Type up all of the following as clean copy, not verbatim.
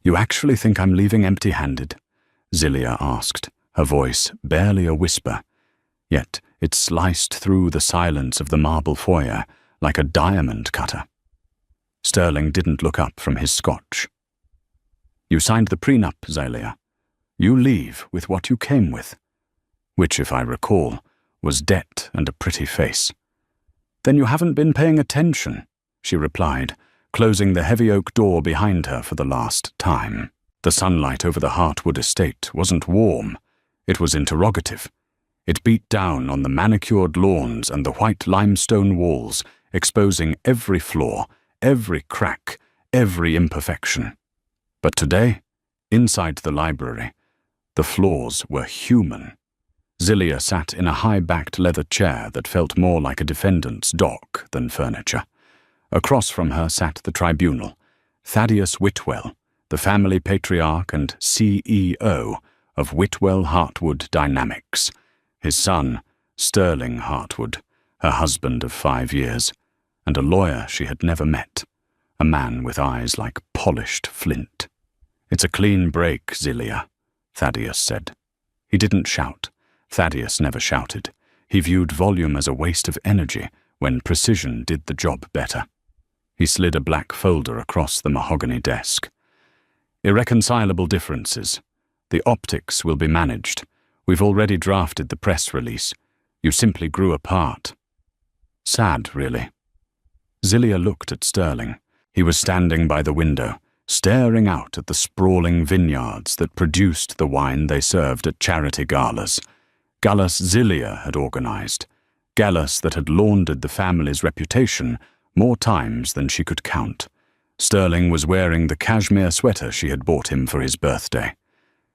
You actually think I'm leaving empty-handed? Zilia asked, her voice barely a whisper, yet it sliced through the silence of the marble foyer like a diamond cutter. Sterling didn't look up from his scotch. You signed the prenup, Zilia. You leave with what you came with, which, if I recall, was debt and a pretty face. Then you haven't been paying attention, she replied, closing the heavy oak door behind her for the last time. The sunlight over the Heartwood estate wasn't warm, it was interrogative. It beat down on the manicured lawns and the white limestone walls, exposing every flaw, every crack, every imperfection. But today, inside the library, the floors were human. Zilia sat in a high-backed leather chair that felt more like a defendant's dock than furniture. Across from her sat the tribunal, Thaddeus Whitwell, the family patriarch and CEO of Whitwell Heartwood Dynamics, his son, Sterling Heartwood, her husband of 5 years, and a lawyer she had never met, a man with eyes like polished flint. It's a clean break, Zilia, Thaddeus said. He didn't shout. Thaddeus never shouted. He viewed volume as a waste of energy when precision did the job better. He slid a black folder across the mahogany desk. Irreconcilable differences. The optics will be managed. We've already drafted the press release. You simply grew apart. Sad, really. Zilia looked at Sterling. He was standing by the window, staring out at the sprawling vineyards that produced the wine they served at charity galas. Galas Zilia had organized. Galas that had laundered the family's reputation more times than she could count. Sterling was wearing the cashmere sweater she had bought him for his birthday.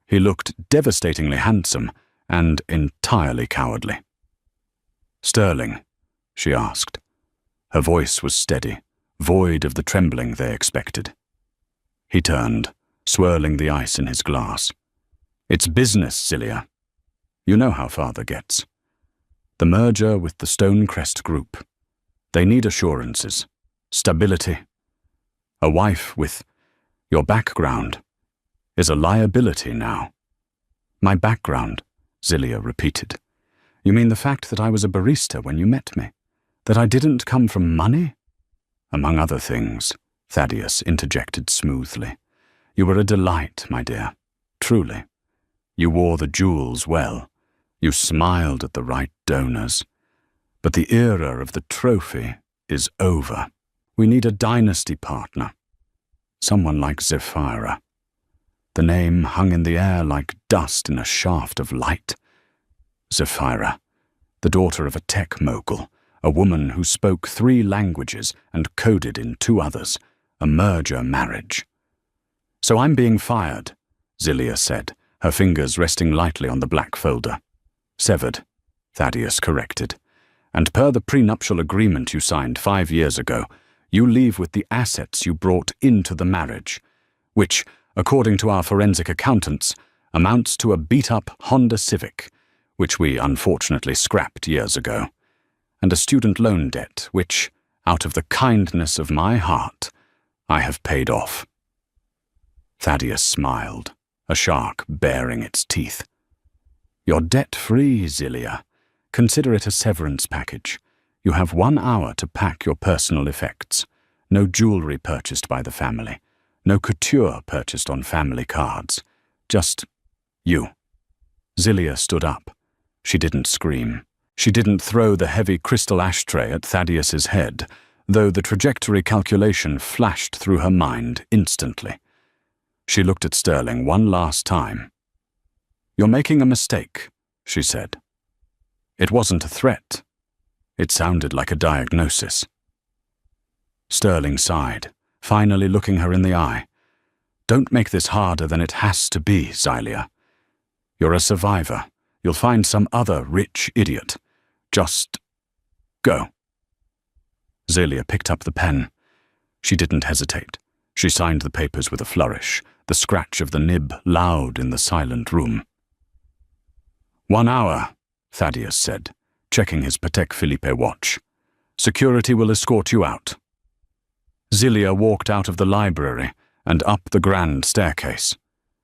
He looked devastatingly handsome and entirely cowardly. "Sterling," she asked. Her voice was steady, void of the trembling they expected. He turned, swirling the ice in his glass. "It's business, Zilia. You know how father gets. The merger with the Stonecrest Group. They need assurances, stability. A wife with your background is a liability now." "My background," Zilia repeated. "You mean the fact that I was a barista when you met me? That I didn't come from money?" "Among other things," Thaddeus interjected smoothly. "You were a delight, my dear. Truly. You wore the jewels well. You smiled at the right donors. But the era of the trophy is over. We need a dynasty partner. Someone like Zephyra." The name hung in the air like dust in a shaft of light. Zephyra, the daughter of a tech mogul, a woman who spoke 3 languages and coded in 2 others, a merger marriage. "So I'm being fired," Zilia said, her fingers resting lightly on the black folder. "Severed," Thaddeus corrected. "And per the prenuptial agreement you signed 5 years ago, you leave with the assets you brought into the marriage, which, according to our forensic accountants, amounts to a beat-up Honda Civic, which we unfortunately scrapped years ago, and a student loan debt which, out of the kindness of my heart, I have paid off." Thaddeus smiled, a shark baring its teeth. "You're debt-free, Zilia. Consider it a severance package. You have 1 hour to pack your personal effects. No jewelry purchased by the family. No couture purchased on family cards. Just you." Zilia stood up. She didn't scream. She didn't throw the heavy crystal ashtray at Thaddeus's head, though the trajectory calculation flashed through her mind instantly. She looked at Sterling one last time. "You're making a mistake," she said. It wasn't a threat. It sounded like a diagnosis. Sterling sighed, finally looking her in the eye. "Don't make this harder than it has to be, Zilia. You're a survivor. You'll find some other rich idiot. Just go." Zilia picked up the pen. She didn't hesitate. She signed the papers with a flourish, the scratch of the nib loud in the silent room. "1 hour," Thaddeus said, checking his Patek Philippe watch. "Security will escort you out." Zilia walked out of the library and up the grand staircase.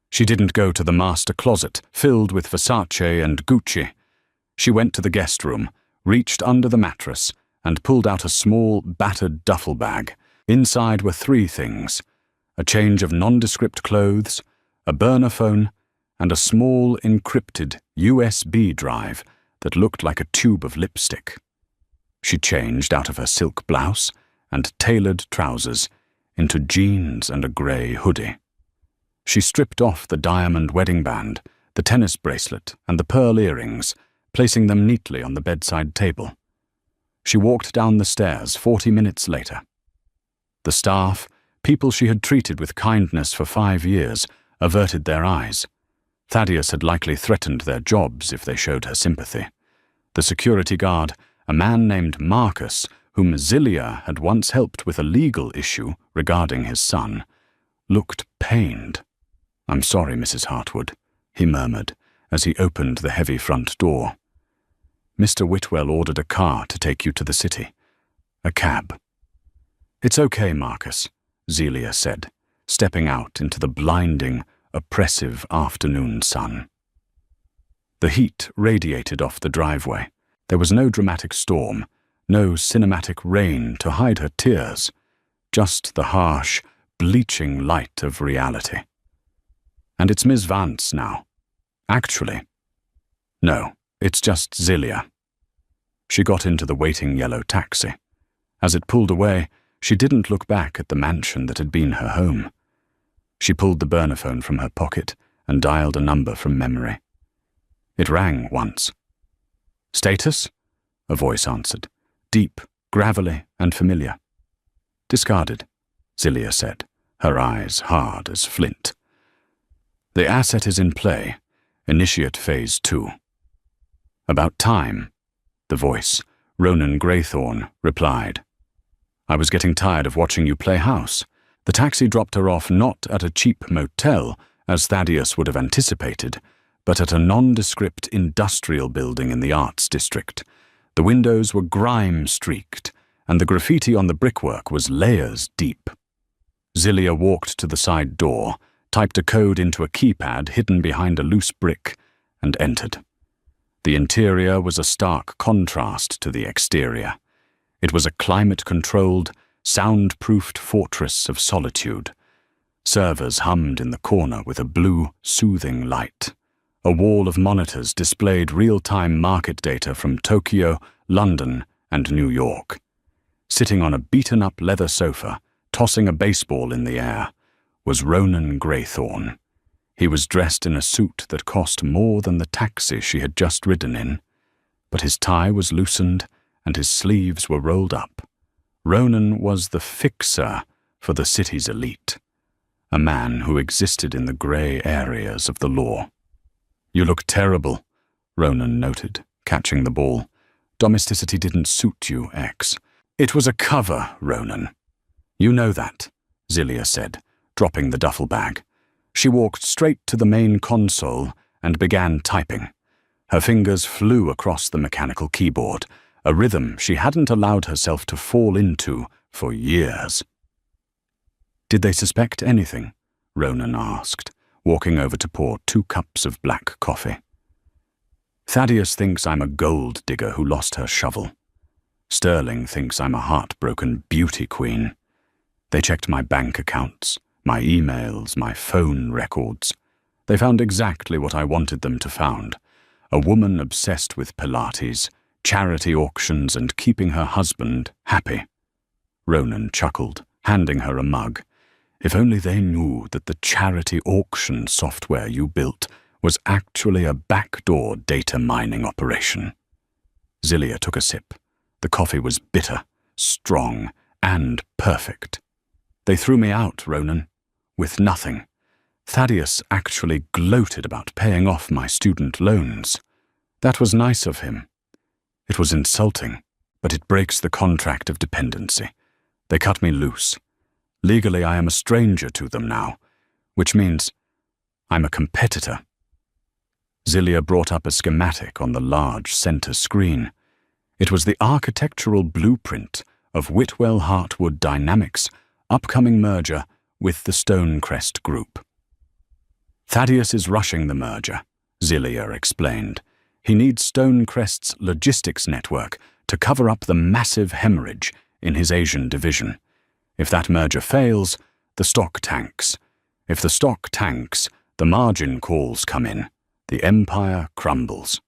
She didn't go to the master closet, filled with Versace and Gucci. She went to the guest room, reached under the mattress, and pulled out a small, battered duffel bag. Inside were 3 things: a change of nondescript clothes, a burner phone, and a small, encrypted USB drive that looked like a tube of lipstick. She changed out of her silk blouse and tailored trousers into jeans and a grey hoodie. She stripped off the diamond wedding band, the tennis bracelet, and the pearl earrings, placing them neatly on the bedside table. She walked down the stairs 40 minutes later. The staff, people she had treated with kindness for 5 years, averted their eyes. Thaddeus had likely threatened their jobs if they showed her sympathy. The security guard, a man named Marcus, whom Zilia had once helped with a legal issue regarding his son, looked pained. "I'm sorry, Mrs. Hartwood," he murmured as he opened the heavy front door. "Mr. Whitwell ordered a car to take you to the city. A cab." "It's okay, Marcus," Zelia said, stepping out into the blinding, oppressive afternoon sun. The heat radiated off the driveway. There was no dramatic storm, no cinematic rain to hide her tears, just the harsh, bleaching light of reality. "And it's Miss Vance now." "Actually, no, it's just Zelia." She got into the waiting yellow taxi. As it pulled away, she didn't look back at the mansion that had been her home. She pulled the burner phone from her pocket and dialed a number from memory. It rang once. "Status?" a voice answered, deep, gravelly, and familiar. "Discarded," Zelia said, her eyes hard as flint. "The asset is in play. Initiate Phase 2. "About time," the voice, Ronan Graythorne, replied. "I was getting tired of watching you play house." The taxi dropped her off not at a cheap motel, as Thaddeus would have anticipated, but at a nondescript industrial building in the arts district. The windows were grime-streaked, and the graffiti on the brickwork was layers deep. Zelia walked to the side door, typed a code into a keypad hidden behind a loose brick, and entered. The interior was a stark contrast to the exterior. It was a climate-controlled, sound-proofed fortress of solitude. Servers hummed in the corner with a blue, soothing light. A wall of monitors displayed real-time market data from Tokyo, London, and New York. Sitting on a beaten-up leather sofa, tossing a baseball in the air, was Ronan Graythorne. He was dressed in a suit that cost more than the taxi she had just ridden in, but his tie was loosened and his sleeves were rolled up. Ronan was the fixer for the city's elite, a man who existed in the grey areas of the law. "You look terrible," Ronan noted, catching the ball. "Domesticity didn't suit you, X." "It was a cover, Ronan." "You know that," Zelia said, dropping the duffel bag. She walked straight to the main console and began typing. Her fingers flew across the mechanical keyboard, a rhythm she hadn't allowed herself to fall into for years. "Did they suspect anything?" Ronan asked, walking over to pour 2 cups of black coffee. "Thaddeus thinks I'm a gold digger who lost her shovel. Sterling thinks I'm a heartbroken beauty queen. They checked my bank accounts, my emails, my phone records. They found exactly what I wanted them to find: a woman obsessed with Pilates, charity auctions, and keeping her husband happy." Ronan chuckled, handing her a mug. "If only they knew that the charity auction software you built was actually a backdoor data mining operation." Zelia took a sip. The coffee was bitter, strong, and perfect. "They threw me out, Ronan, with nothing. Thaddeus actually gloated about paying off my student loans. That was nice of him. It was insulting, but it breaks the contract of dependency. They cut me loose. Legally, I am a stranger to them now, which means I'm a competitor." Zelia brought up a schematic on the large center screen. It was the architectural blueprint of Whitwell Hartwood Dynamics' upcoming merger with the Stonecrest Group. Thaddeus is rushing the merger, Zillia explained. He needs Stonecrest's logistics network to cover up the massive hemorrhage in his Asian division. If that merger fails, the stock tanks. If the stock tanks, the margin calls come in. The empire crumbles.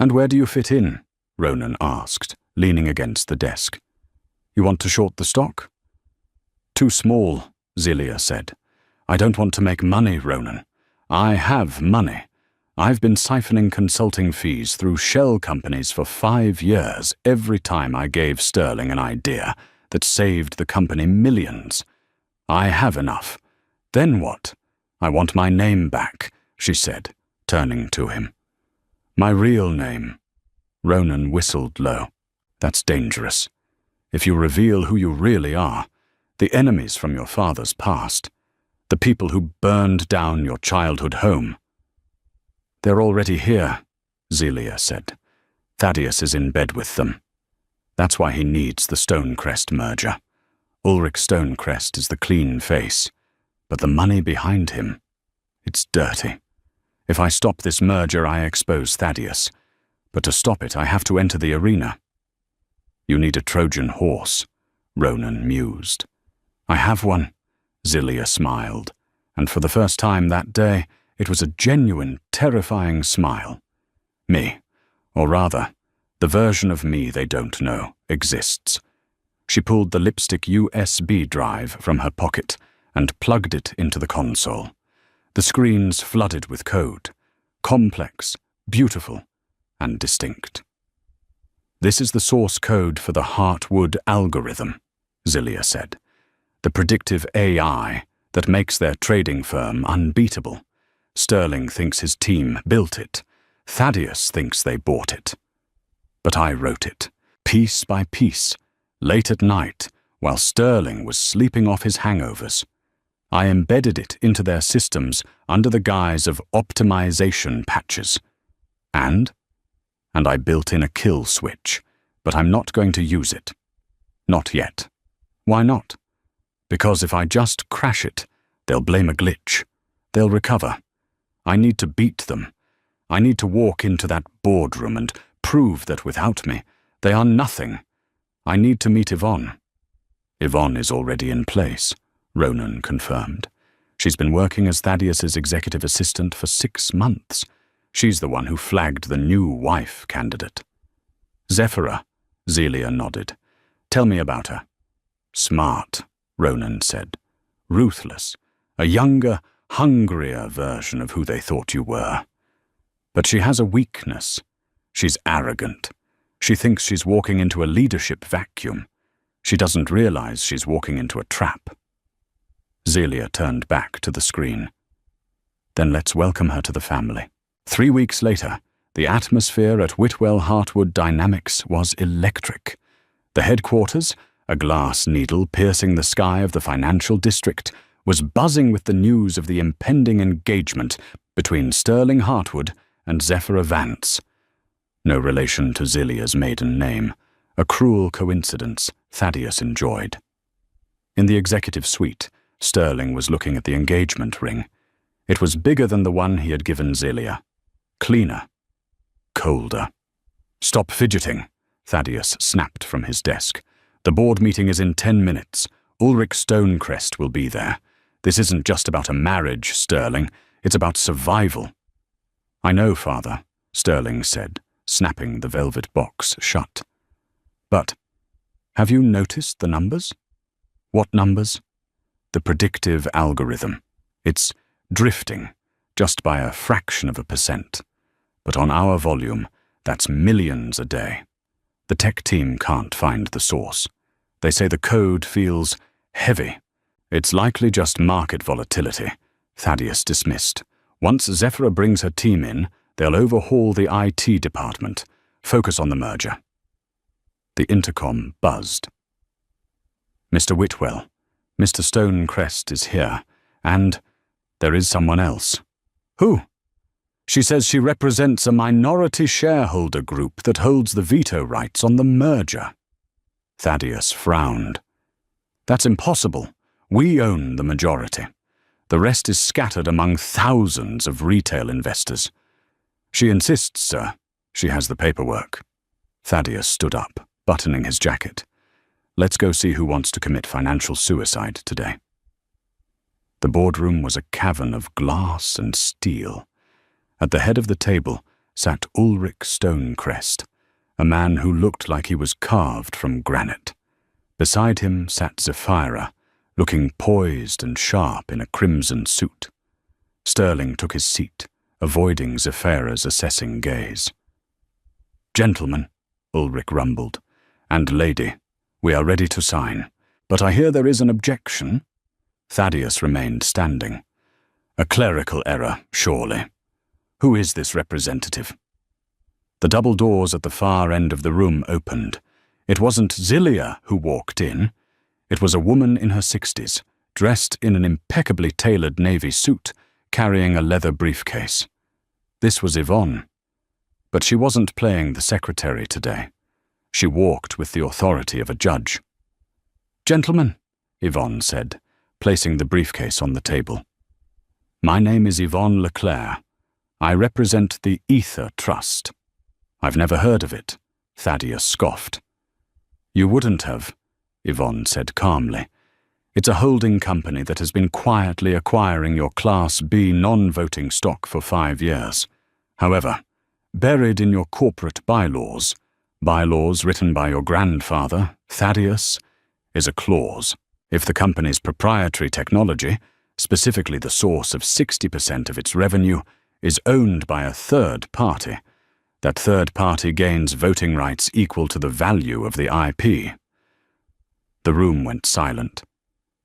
"And where do you fit in?" Ronan asked, leaning against the desk. "You want to short the stock?" "Too small," Zillia said. "I don't want to make money, Ronan. I have money. I've been siphoning consulting fees through shell companies for 5 years every time I gave Sterling an idea that saved the company millions. I have enough. Then what? I want my name back," she said, turning to him. "My real name." Ronan whistled low. "That's dangerous. If you reveal who you really are, the enemies from your father's past, the people who burned down your childhood home." "They're already here," Zillia said. "Thaddeus is in bed with them. That's why he needs the Stonecrest merger. Ulrich Stonecrest is the clean face, but the money behind him, it's dirty. If I stop this merger, I expose Thaddeus. But to stop it, I have to enter the arena." "You need a Trojan horse," Ronan mused. "I have one," Zillia smiled, and for the first time that day, it was a genuine, terrifying smile. "Me, or rather, the version of me they don't know, exists." She pulled the lipstick USB drive from her pocket and plugged it into the console. The screens flooded with code, complex, beautiful, and distinct. "This is the source code for the Heartwood algorithm," Zillia said. "The predictive AI that makes their trading firm unbeatable. Sterling thinks his team built it. Thaddeus thinks they bought it. But I wrote it, piece by piece, late at night, while Sterling was sleeping off his hangovers. I embedded it into their systems under the guise of optimization patches. And I built in a kill switch, but I'm not going to use it. Not yet. Why not? Because if I just crash it, they'll blame a glitch. They'll recover. I need to beat them. I need to walk into that boardroom and prove that without me, they are nothing. I need to meet Yvonne." "Yvonne is already in place," Ronan confirmed. "She's been working as Thaddeus's executive assistant for 6 months. She's the one who flagged the new wife candidate." "Zephyra," Zillia nodded. "Tell me about her." "Smart," Ronan said. "Ruthless. A younger, hungrier version of who they thought you were. But she has a weakness. She's arrogant. She thinks she's walking into a leadership vacuum. She doesn't realize she's walking into a trap." Zillia turned back to the screen. "Then let's welcome her to the family." 3 weeks later, the atmosphere at Whitwell Heartwood Dynamics was electric. The headquarters, a glass needle piercing the sky of the financial district, was buzzing with the news of the impending engagement between Sterling Heartwood and Zephyra Vance. No relation to Zillia's maiden name, a cruel coincidence Thaddeus enjoyed. In the executive suite, Sterling was looking at the engagement ring. It was bigger than the one he had given Zillia. Cleaner. Colder. "Stop fidgeting," Thaddeus snapped from his desk. "The board meeting is in 10 minutes. Ulrich Stonecrest will be there. This isn't just about a marriage, Sterling. It's about survival." "I know, Father," Sterling said, snapping the velvet box shut. "But have you noticed the numbers?" "What numbers?" "The predictive algorithm. It's drifting, just by a fraction of a percent. But on our volume, that's millions a day. The tech team can't find the source. They say the code feels heavy. It's likely just market volatility," Thaddeus dismissed. "Once Zephyra brings her team in, they'll overhaul the IT department, focus on the merger." The intercom buzzed. "Mr. Whitwell, Mr. Stonecrest is here, and there is someone else." "Who?" "She says she represents a minority shareholder group that holds the veto rights on the merger." Thaddeus frowned. "That's impossible. We own the majority. The rest is scattered among thousands of retail investors. She insists, sir. She has the paperwork. Thaddeus stood up, buttoning his jacket. Let's go see who wants to commit financial suicide today. The boardroom was a cavern of glass and steel. At the head of the table sat Ulrich Stonecrest, a man who looked like he was carved from granite. Beside him sat Zephira, looking poised and sharp in a crimson suit. Sterling took his seat, avoiding Zephira's assessing gaze. "Gentlemen," Ulrich rumbled, "and lady, we are ready to sign, but I hear there is an objection." Thaddeus remained standing. "A clerical error, surely. Who is this representative?" The double doors at the far end of the room opened. It wasn't Zelia who walked in. It was a woman in her 60s, dressed in an impeccably tailored navy suit, carrying a leather briefcase. This was Yvonne. But she wasn't playing the secretary today. She walked with the authority of a judge. "Gentlemen," Yvonne said, placing the briefcase on the table. "My name is Yvonne Leclerc. I represent the Ether Trust." "I've never heard of it," Thaddeus scoffed. "You wouldn't have," Yvonne said calmly. "It's a holding company that has been quietly acquiring your Class B non-voting stock for 5 years. However, buried in your corporate bylaws written by your grandfather, Thaddeus, is a clause. If the company's proprietary technology, specifically the source of 60% of its revenue, is owned by a third party, that third party gains voting rights equal to the value of the IP." The room went silent.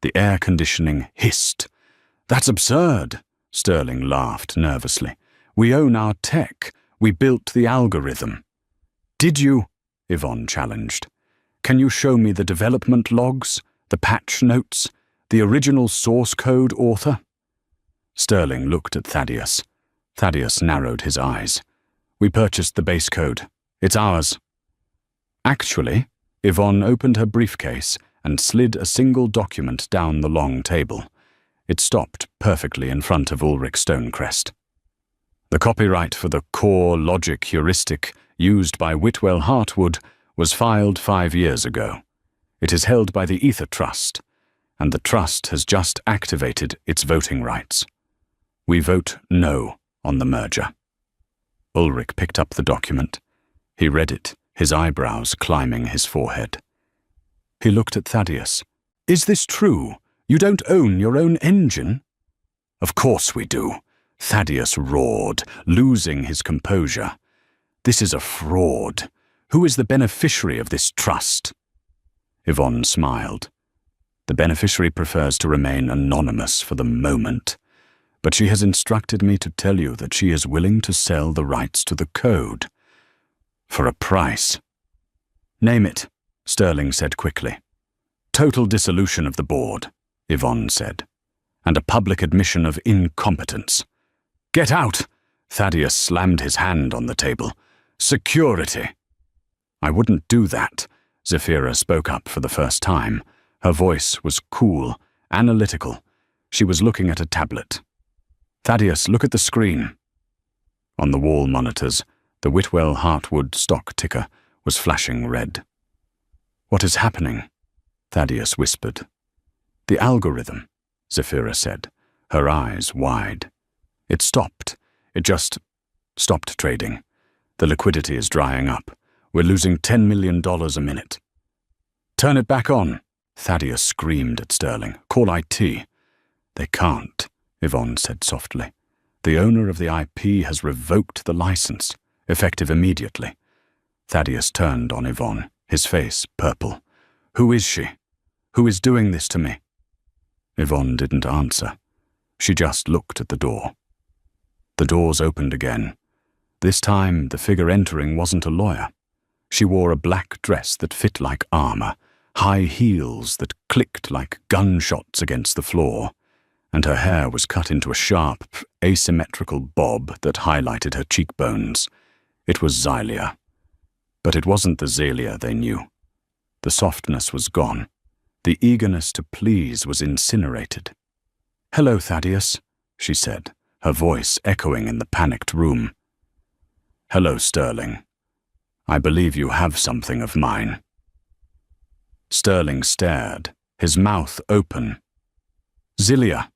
The air conditioning hissed. "That's absurd," Sterling laughed nervously. "We own our tech. We built the algorithm." "Did you?" Yvonne challenged. "Can you show me the development logs, the patch notes, the original source code author?" Sterling looked at Thaddeus. Thaddeus narrowed his eyes. "We purchased the base code. It's ours." Actually, Yvonne opened her briefcase and slid a single document down the long table. It stopped perfectly in front of Ulrich Stonecrest. The copyright for the core logic heuristic used by Whitwell Hartwood was filed 5 years ago. It is held by the Ether Trust, and the Trust has just activated its voting rights. We vote no on the merger. Ulrich picked up the document. He read it, his eyebrows climbing his forehead. He looked at Thaddeus. "Is this true? You don't own your own engine?" "Of course we do," Thaddeus roared, losing his composure. "This is a fraud. Who is the beneficiary of this trust?" Yvonne smiled. "The beneficiary prefers to remain anonymous for the moment, but she has instructed me to tell you that she is willing to sell the rights to the code. For a price." "Name it," Sterling said quickly. "Total dissolution of the board," Yvonne said, "and a public admission of incompetence." "Get out!" Thaddeus slammed his hand on the table. "Security!" "I wouldn't do that," Zephira spoke up for the first time. Her voice was cool, analytical. She was looking at a tablet. "Thaddeus, look at the screen." On the wall monitors, the Whitwell Hartwood stock ticker was flashing red. "What is happening?" Thaddeus whispered. "The algorithm," Zephira said, her eyes wide. "It stopped. It just stopped trading. The liquidity is drying up. We're losing $10 million a minute." "Turn it back on," Thaddeus screamed at Sterling. "Call IT." "They can't," Yvonne said softly. "The owner of the IP has revoked the license, effective immediately." Thaddeus turned on Yvonne, his face purple. "Who is she? Who is doing this to me?" Yvonne didn't answer. She just looked at the door. The doors opened again. This time, the figure entering wasn't a lawyer. She wore a black dress that fit like armor, high heels that clicked like gunshots against the floor, and her hair was cut into a sharp, asymmetrical bob that highlighted her cheekbones. It was Zelia. But it wasn't the Zelia they knew. The softness was gone. The eagerness to please was incinerated. "Hello, Thaddeus," she said, her voice echoing in the panicked room. "Hello, Sterling. I believe you have something of mine." Sterling stared, his mouth open. "Zelia,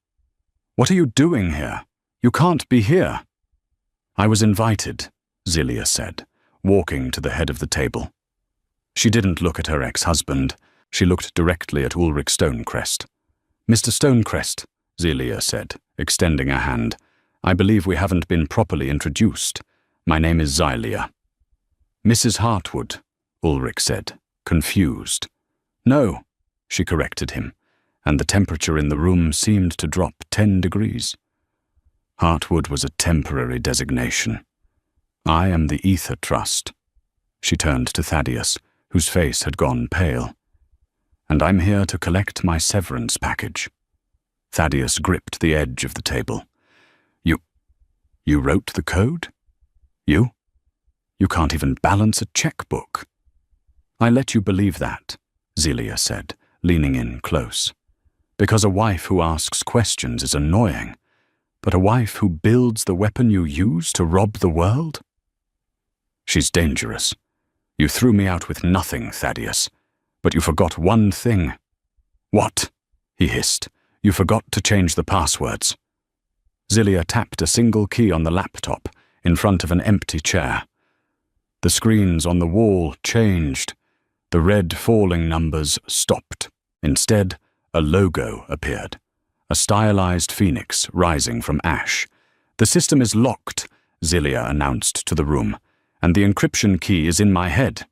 what are you doing here? You can't be here." "I was invited," Zelia said, walking to the head of the table. She didn't look at her ex-husband. She looked directly at Ulrich Stonecrest. "Mr. Stonecrest," Zelia said, extending a hand, "I believe we haven't been properly introduced. My name is Xylia." "Mrs. Hartwood," Ulrich said, confused. "No," she corrected him, and the temperature in the room seemed to drop 10 degrees. Hartwood was a temporary designation. "I am the Ether Trust." She turned to Thaddeus, whose face had gone pale. "And I'm here to collect my severance package." Thaddeus gripped the edge of the table. You wrote the code? You? You can't even balance a checkbook." "I let you believe that," Zelia said, leaning in close. "Because a wife who asks questions is annoying. But a wife who builds the weapon you use to rob the world? She's dangerous. You threw me out with nothing, Thaddeus. But you forgot one thing." "What?" he hissed. "You forgot to change the passwords." Zelia tapped a single key on the laptop in front of an empty chair. The screens on the wall changed. The red falling numbers stopped. Instead, a logo appeared. A stylized phoenix rising from ash. "The system is locked," Zelia announced to the room, "and the encryption key is in my head.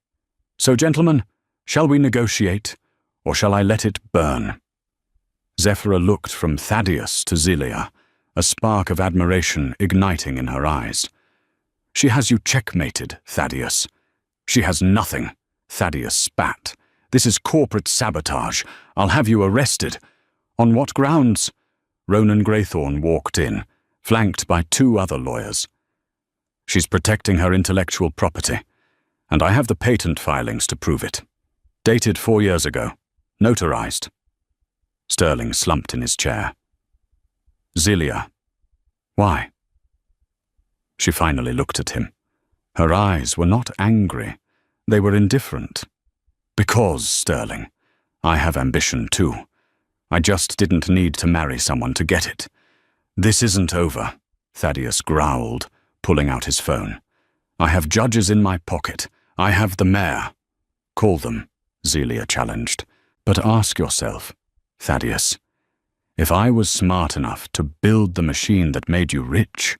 So, gentlemen, shall we negotiate, or shall I let it burn?" Zephyra looked from Thaddeus to Zelia, a spark of admiration igniting in her eyes. "She has you checkmated, Thaddeus." "She has nothing," Thaddeus spat. "This is corporate sabotage. I'll have you arrested." "On what grounds?" Ronan Graythorne walked in, flanked by 2 other lawyers. "She's protecting her intellectual property, and I have the patent filings to prove it. Dated 4 years ago. Notarized." Sterling slumped in his chair. "Zelia, why?" She finally looked at him. Her eyes were not angry. They were indifferent. "Because, Sterling, I have ambition too. I just didn't need to marry someone to get it. This isn't over," Thaddeus growled, pulling out his phone. "I have judges in my pocket. I have the mayor." "Call them," Zelia challenged. "But ask yourself, Thaddeus, if I was smart enough to build the machine that made you rich,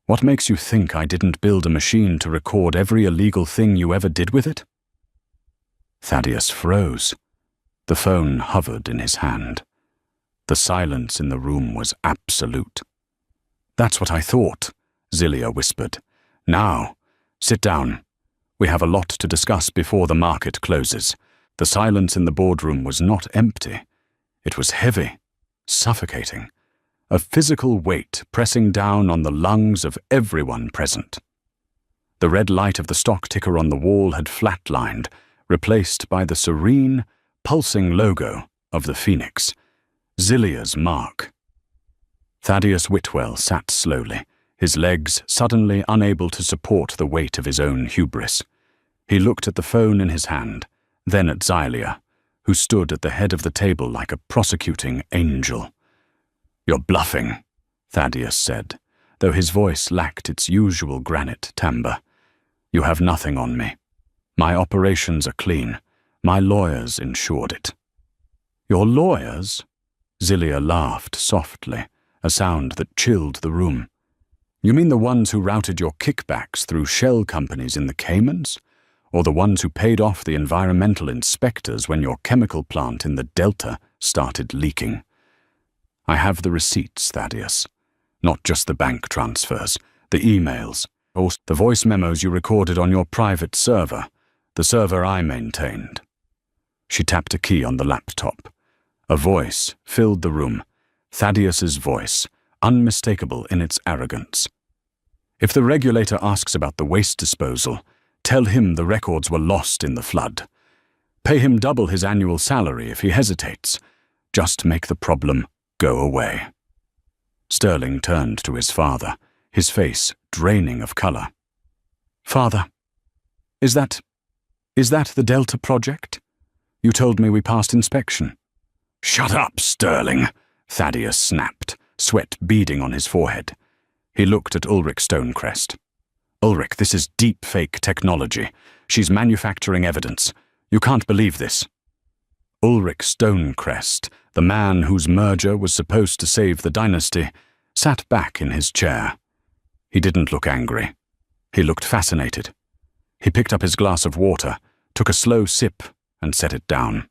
what makes you think I didn't build a machine to record every illegal thing you ever did with it?" Thaddeus froze. The phone hovered in his hand. The silence in the room was absolute. "That's what I thought," Zelia whispered. "Now, sit down. We have a lot to discuss before the market closes." The silence in the boardroom was not empty. It was heavy, suffocating, a physical weight pressing down on the lungs of everyone present. The red light of the stock ticker on the wall had flatlined, replaced by the serene, pulsing logo of the Phoenix, Zelia's mark. Thaddeus Whitwell sat slowly, his legs suddenly unable to support the weight of his own hubris. He looked at the phone in his hand, then at Xylia, who stood at the head of the table like a prosecuting angel. "You're bluffing," Thaddeus said, though his voice lacked its usual granite timbre. "You have nothing on me. My operations are clean. My lawyers insured it." "Your lawyers?" Zelia laughed softly, a sound that chilled the room. "You mean the ones who routed your kickbacks through shell companies in the Caymans? Or the ones who paid off the environmental inspectors when your chemical plant in the Delta started leaking?" "I have the receipts, Thaddeus. Not just the bank transfers, the emails, or the voice memos you recorded on your private server, the server I maintained." She tapped a key on the laptop. A voice filled the room, Thaddeus's voice, unmistakable in its arrogance. "If the regulator asks about the waste disposal, tell him the records were lost in the flood. Pay him double his annual salary if he hesitates. Just make the problem go away. Sterling turned to his father, his face draining of color. Father, is that the Delta project? You told me we passed inspection. Shut up, Sterling, Thaddeus snapped, sweat beading on his forehead. He looked at Ulrich Stonecrest. Ulrich, this is deep-fake technology. She's manufacturing evidence. You can't believe this. Ulrich Stonecrest, the man whose merger was supposed to save the dynasty, sat back in his chair. He didn't look angry. He looked fascinated. He picked up his glass of water, took a slow sip, and set it down.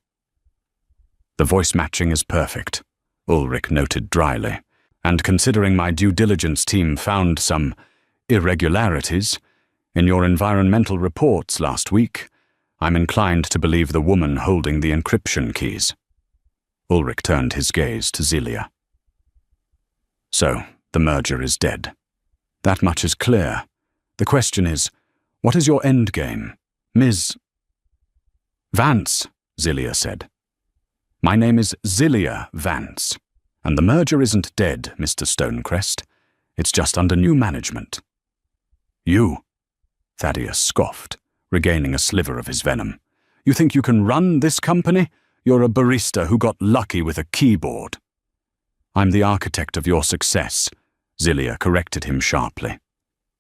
The voice matching is perfect, Ulrich noted dryly, and considering my due diligence team found some irregularities in your environmental reports last week, I'm inclined to believe the woman holding the encryption keys. Ulrich turned his gaze to Zelia. So, the merger is dead. That much is clear. The question is, what is your endgame, Ms. Vance, Zelia said. My name is Zelia Vance, and the merger isn't dead, Mr. Stonecrest. It's just under new management. You, Thaddeus scoffed, regaining a sliver of his venom. You think you can run this company? You're a barista who got lucky with a keyboard. I'm the architect of your success, Zelia corrected him sharply.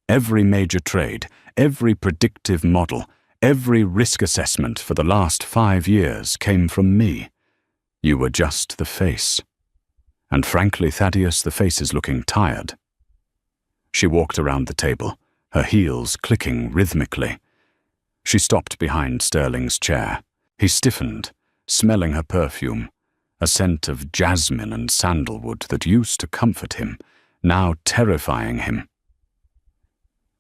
Every major trade, every predictive model, every risk assessment for the last 5 years came from me. You were just the face. And frankly, Thaddeus, the face is looking tired. She walked around the table, her heels clicking rhythmically. She stopped behind Sterling's chair. He stiffened, smelling her perfume, a scent of jasmine and sandalwood that used to comfort him, now terrifying him.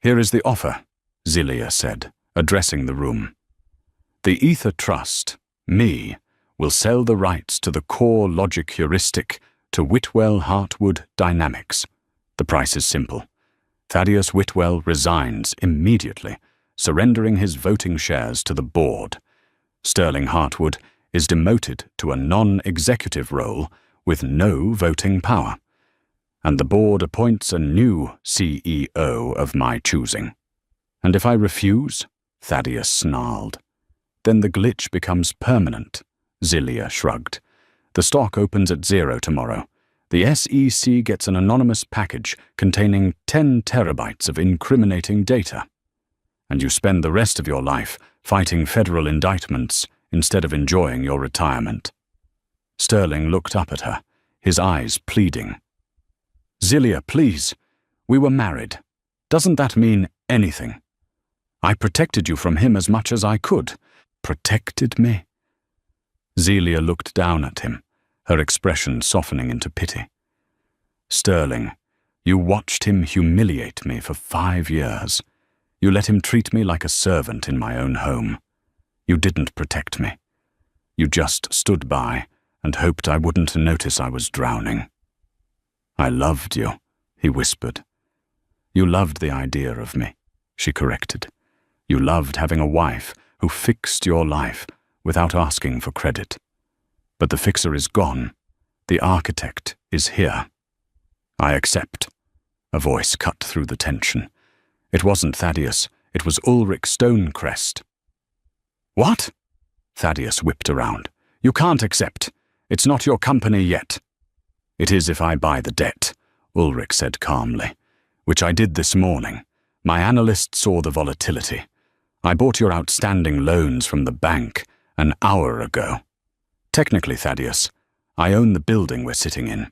Here is the offer, Zelia said, addressing the room. The Ether Trust, me, will sell the rights to the core logic heuristic to Whitwell Hartwood Dynamics. The price is simple. Thaddeus Whitwell resigns immediately, surrendering his voting shares to the board. Sterling Hartwood is demoted to a non-executive role with no voting power, and the board appoints a new CEO of my choosing. And if I refuse, Thaddeus snarled, then the glitch becomes permanent, Zelia shrugged. The stock opens at 0 tomorrow. The SEC gets an anonymous package containing 10 terabytes of incriminating data. And you spend the rest of your life fighting federal indictments instead of enjoying your retirement. Sterling looked up at her, his eyes pleading. Zelia, please. We were married. Doesn't that mean anything? I protected you from him as much as I could. Protected me? Zelia looked down at him, her expression softening into pity. Sterling, you watched him humiliate me for 5 years. You let him treat me like a servant in my own home. You didn't protect me. You just stood by and hoped I wouldn't notice I was drowning. I loved you, he whispered. You loved the idea of me, she corrected. You loved having a wife who fixed your life without asking for credit. But the fixer is gone. The architect is here. I accept. A voice cut through the tension. It wasn't Thaddeus. It was Ulrich Stonecrest. What? Thaddeus whipped around. You can't accept. It's not your company yet. It is if I buy the debt, Ulrich said calmly, which I did this morning. My analyst saw the volatility. I bought your outstanding loans from the bank an hour ago. Technically, Thaddeus, I own the building we're sitting in.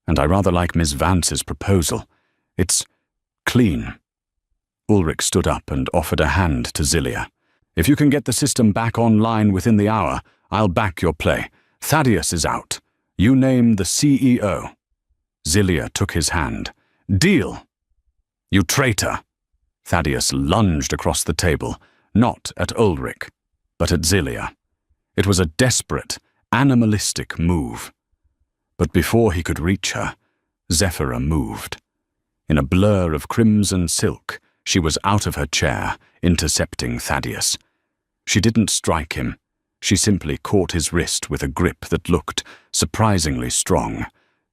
And I rather like Miss Vance's proposal. It's clean. Ulrich stood up and offered a hand to Zelia. If you can get the system back online within the hour, I'll back your play. Thaddeus is out. You name the CEO. Zelia took his hand. Deal. You traitor. Thaddeus lunged across the table, not at Ulrich, but at Zelia. It was a desperate, animalistic move. But before he could reach her, Zephyra moved. In a blur of crimson silk, she was out of her chair, intercepting Thaddeus. She didn't strike him. She simply caught his wrist with a grip that looked surprisingly strong,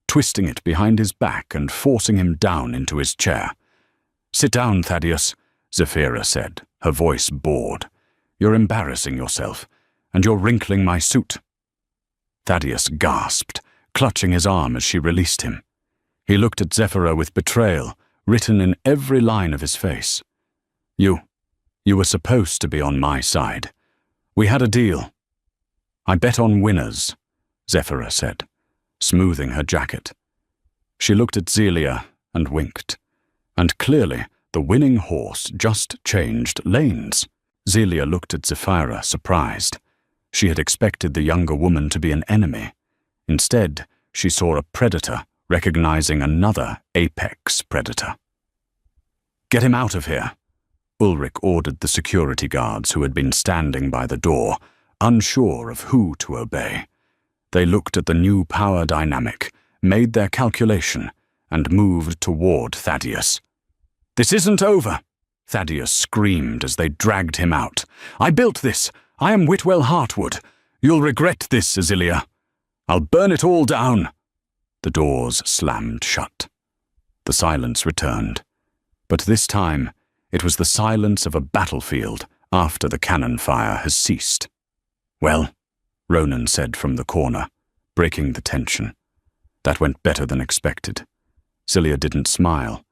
twisting it behind his back and forcing him down into his chair. "Sit down, Thaddeus," Zephira said, her voice bored. "You're embarrassing yourself, and you're wrinkling my suit." Thaddeus gasped, clutching his arm as she released him. He looked at Zephira with betrayal written in every line of his face. You were supposed to be on my side. We had a deal." "I bet on winners," Zephira said, smoothing her jacket. She looked at Zelia and winked, and clearly the winning horse just changed lanes. Zelia looked at Zephira, surprised. She had expected the younger woman to be an enemy. Instead, she saw a predator recognizing another apex predator. "Get him out of here," Ulrich ordered the security guards who had been standing by the door, unsure of who to obey. They looked at the new power dynamic, made their calculation, and moved toward Thaddeus. "This isn't over," Thaddeus screamed as they dragged him out. "I built this. I am Whitwell Hartwood. You'll regret this, Azilia. I'll burn it all down." The doors slammed shut. The silence returned, but this time it was the silence of a battlefield after the cannon fire has ceased. "Well," Ronan said from the corner, breaking the tension. "That went better than expected." Zelia didn't smile.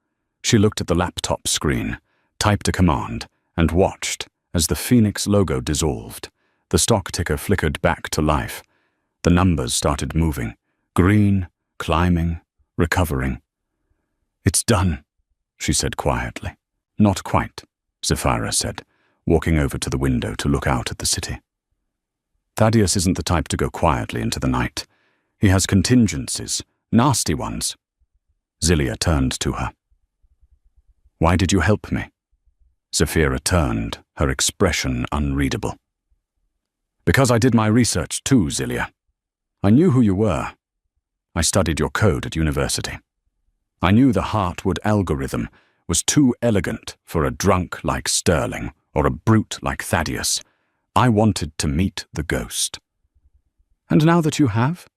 She looked at the laptop screen, typed a command, and watched as the Phoenix logo dissolved. The stock ticker flickered back to life. The numbers started moving, green, climbing, recovering. "It's done," she said quietly. "Not quite," Zephira said, walking over to the window to look out at the city. "Thaddeus isn't the type to go quietly into the night. He has contingencies, nasty ones." Zelia turned to her. "Why did you help me?" Zephira turned, her expression unreadable. "Because I did my research too, Zelia. I knew who you were. I studied your code at university. I knew the Hartwood algorithm was too elegant for a drunk like Sterling or a brute like Thaddeus. I wanted to meet the ghost." "And now that you have?"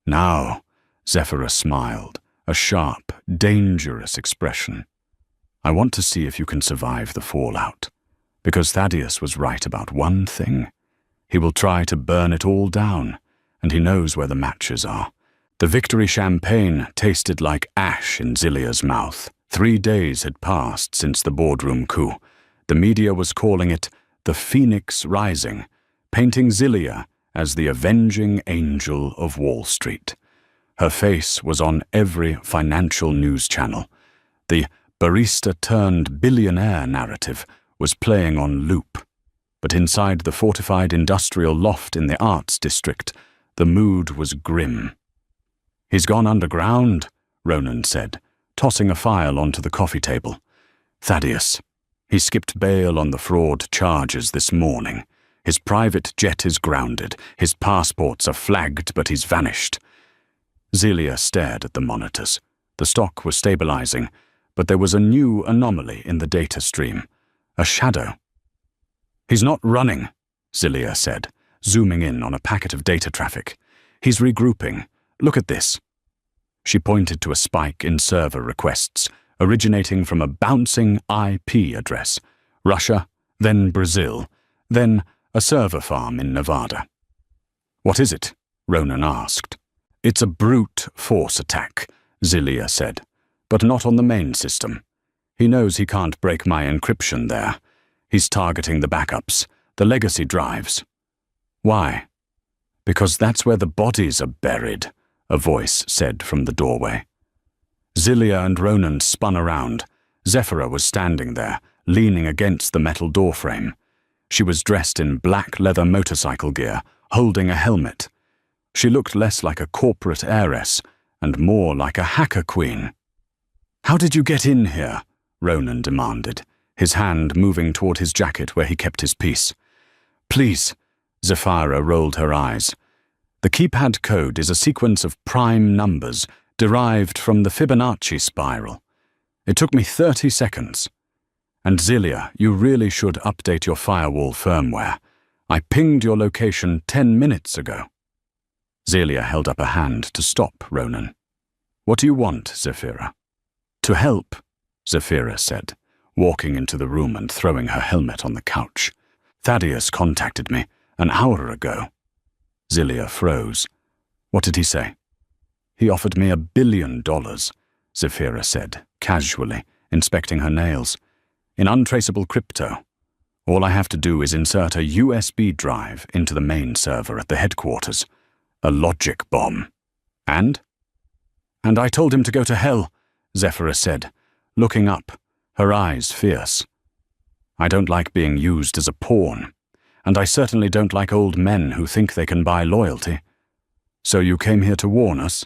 "Now," Zephira smiled, a sharp, dangerous expression. "I want to see if you can survive the fallout. Because Thaddeus was right about one thing. He will try to burn it all down, and he knows where the matches are." The victory champagne tasted like ash in Zelia's mouth. 3 days had passed since the boardroom coup. The media was calling it the Phoenix Rising, painting Zelia as the avenging angel of Wall Street. Her face was on every financial news channel. The barista-turned-billionaire narrative was playing on loop. But inside the fortified industrial loft in the arts district, the mood was grim. "He's gone underground," Ronan said, tossing a file onto the coffee table. "Thaddeus. He skipped bail on the fraud charges this morning. His private jet is grounded. His passports are flagged, but he's vanished." Zelia stared at the monitors. The stock was stabilizing, but there was a new anomaly in the data stream. A shadow. "He's not running," Zelia said, zooming in on a packet of data traffic. "He's regrouping. Look at this." She pointed to a spike in server requests, originating from a bouncing IP address. Russia, then Brazil, then a server farm in Nevada. "What is it?" Ronan asked. "It's a brute force attack," Zelia said, "but not on the main system. He knows he can't break my encryption there. He's targeting the backups, the legacy drives." "Why?" "Because that's where the bodies are buried," a voice said from the doorway. Zelia and Ronan spun around. Zephira was standing there, leaning against the metal doorframe. She was dressed in black leather motorcycle gear, holding a helmet. She looked less like a corporate heiress and more like a hacker queen. "How did you get in here?" Ronan demanded, his hand moving toward his jacket where he kept his piece. "Please," Zephira rolled her eyes. "The keypad code is a sequence of prime numbers derived from the Fibonacci spiral. It took me 30 seconds. And Zelia, you really should update your firewall firmware. I pinged your location 10 minutes ago. Zelia held up a hand to stop Ronan. What do you want, Zephyra? To help, Zephyra said, walking into the room and throwing her helmet on the couch. Thaddeus contacted me an hour ago. Zelia froze. What did he say? He offered me $1 billion, Zephyra said, casually, inspecting her nails. In untraceable crypto. All I have to do is insert a USB drive into the main server at the headquarters. A logic bomb. And I told him to go to hell, Zephyra said, looking up, her eyes fierce. I don't like being used as a pawn, and I certainly don't like old men who think they can buy loyalty. So you came here to warn us?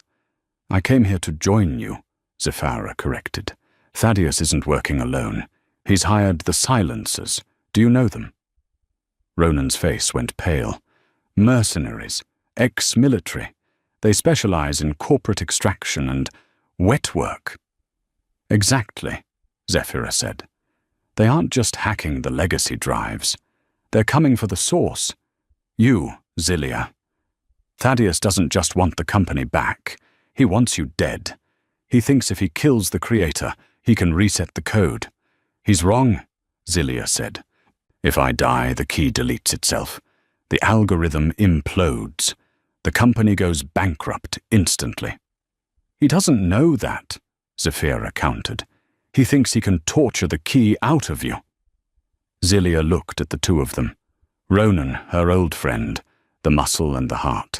I came here to join you, Zephyra corrected. Thaddeus isn't working alone. He's hired the Silencers. Do you know them? Ronan's face went pale. Mercenaries, ex-military. They specialize in corporate extraction and wet work. Exactly, Zephyra said. They aren't just hacking the legacy drives. They're coming for the source. You, Zelia. Thaddeus doesn't just want the company back. He wants you dead. He thinks if he kills the creator, he can reset the code. He's wrong, Zelia said. If I die, the key deletes itself. The algorithm implodes. The company goes bankrupt instantly. He doesn't know that, Zephyra countered. He thinks he can torture the key out of you. Zelia looked at the two of them. Ronan, her old friend, the muscle and the heart.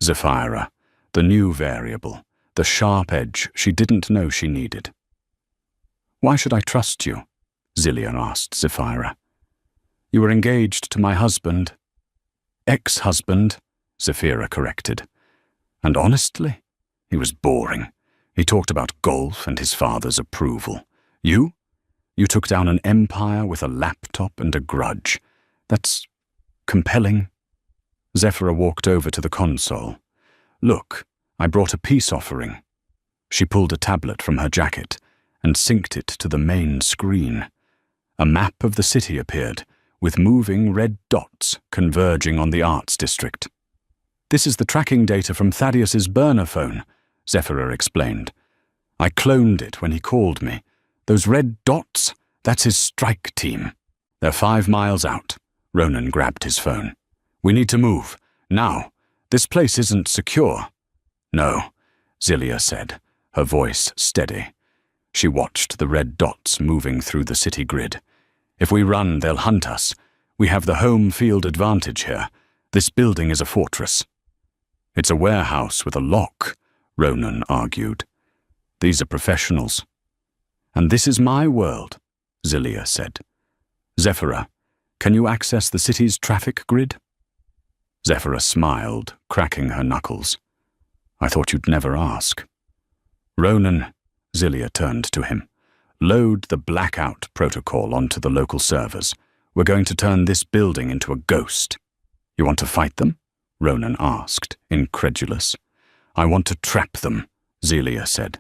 Zephyra, the new variable, the sharp edge she didn't know she needed. Why should I trust you? Zelia asked Zephyra. You were engaged to my husband. Ex-husband, Zephyra corrected. And honestly, he was boring. He talked about golf and his father's approval. You? You took down an empire with a laptop and a grudge. That's compelling. Zephyra walked over to the console. Look, I brought a peace offering. She pulled a tablet from her jacket and synced it to the main screen. A map of the city appeared, with moving red dots converging on the arts district. This is the tracking data from Thaddeus's burner phone, Zephyra explained. I cloned it when he called me. Those red dots, that's his strike team. They're 5 miles out. Ronan grabbed his phone. We need to move. Now. This place isn't secure. No, Zelia said, her voice steady. She watched the red dots moving through the city grid. If we run, they'll hunt us. We have the home field advantage here. This building is a fortress. It's a warehouse with a lock, Ronan argued. These are professionals. And this is my world, Zelia said. Zephyra, can you access the city's traffic grid? Zephyra smiled, cracking her knuckles. I thought you'd never ask. Ronan, Zelia turned to him. Load the blackout protocol onto the local servers. We're going to turn this building into a ghost. You want to fight them? Ronan asked, incredulous. I want to trap them, Zelia said.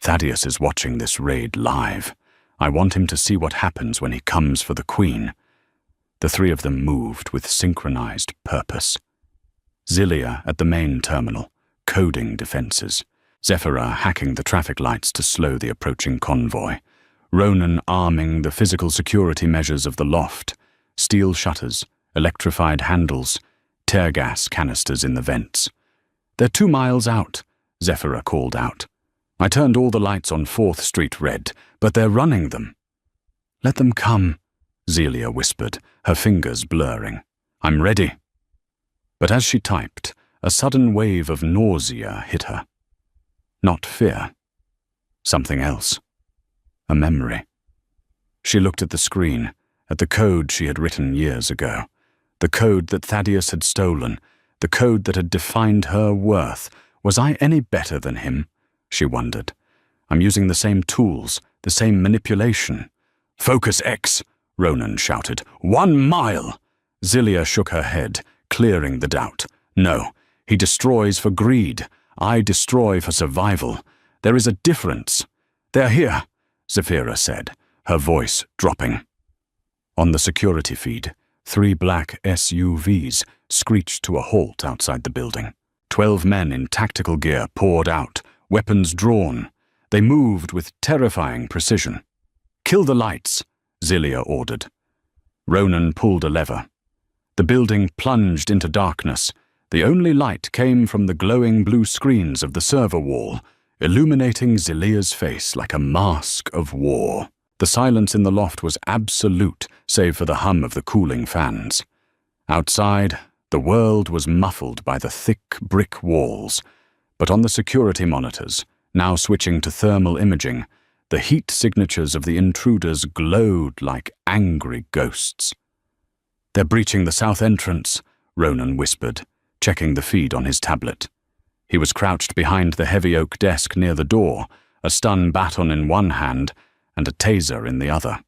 Thaddeus is watching this raid live. I want him to see what happens when he comes for the Queen. The three of them moved with synchronized purpose. Zelia at the main terminal, coding defenses. Zephyra hacking the traffic lights to slow the approaching convoy. Ronan arming the physical security measures of the loft. Steel shutters, electrified handles, tear gas canisters in the vents. They're 2 miles out, Zephyra called out. I turned all the lights on 4th Street red, but they're running them. Let them come, Zelia whispered, her fingers blurring. I'm ready. But as she typed, a sudden wave of nausea hit her. Not fear. Something else. A memory. She looked at the screen, at the code she had written years ago. The code that Thaddeus had stolen, the code that had defined her worth. Was I any better than him? She wondered. I'm using the same tools, the same manipulation. Focus X, Ronan shouted. 1 mile! Zelia shook her head, clearing the doubt. No, he destroys for greed. I destroy for survival. There is a difference. They're here, Zephyra said, her voice dropping. On the security feed, 3 black SUVs screeched to a halt outside the building. 12 men in tactical gear poured out, weapons drawn. They moved with terrifying precision. "Kill the lights," Zelia ordered. Ronan pulled a lever. The building plunged into darkness. The only light came from the glowing blue screens of the server wall, illuminating Zelia's face like a mask of war. The silence in the loft was absolute, save for the hum of the cooling fans. Outside, the world was muffled by the thick brick walls, but on the security monitors, now switching to thermal imaging, the heat signatures of the intruders glowed like angry ghosts. "They're breaching the south entrance," Ronan whispered, checking the feed on his tablet. He was crouched behind the heavy oak desk near the door, a stun baton in one hand and a taser in the other.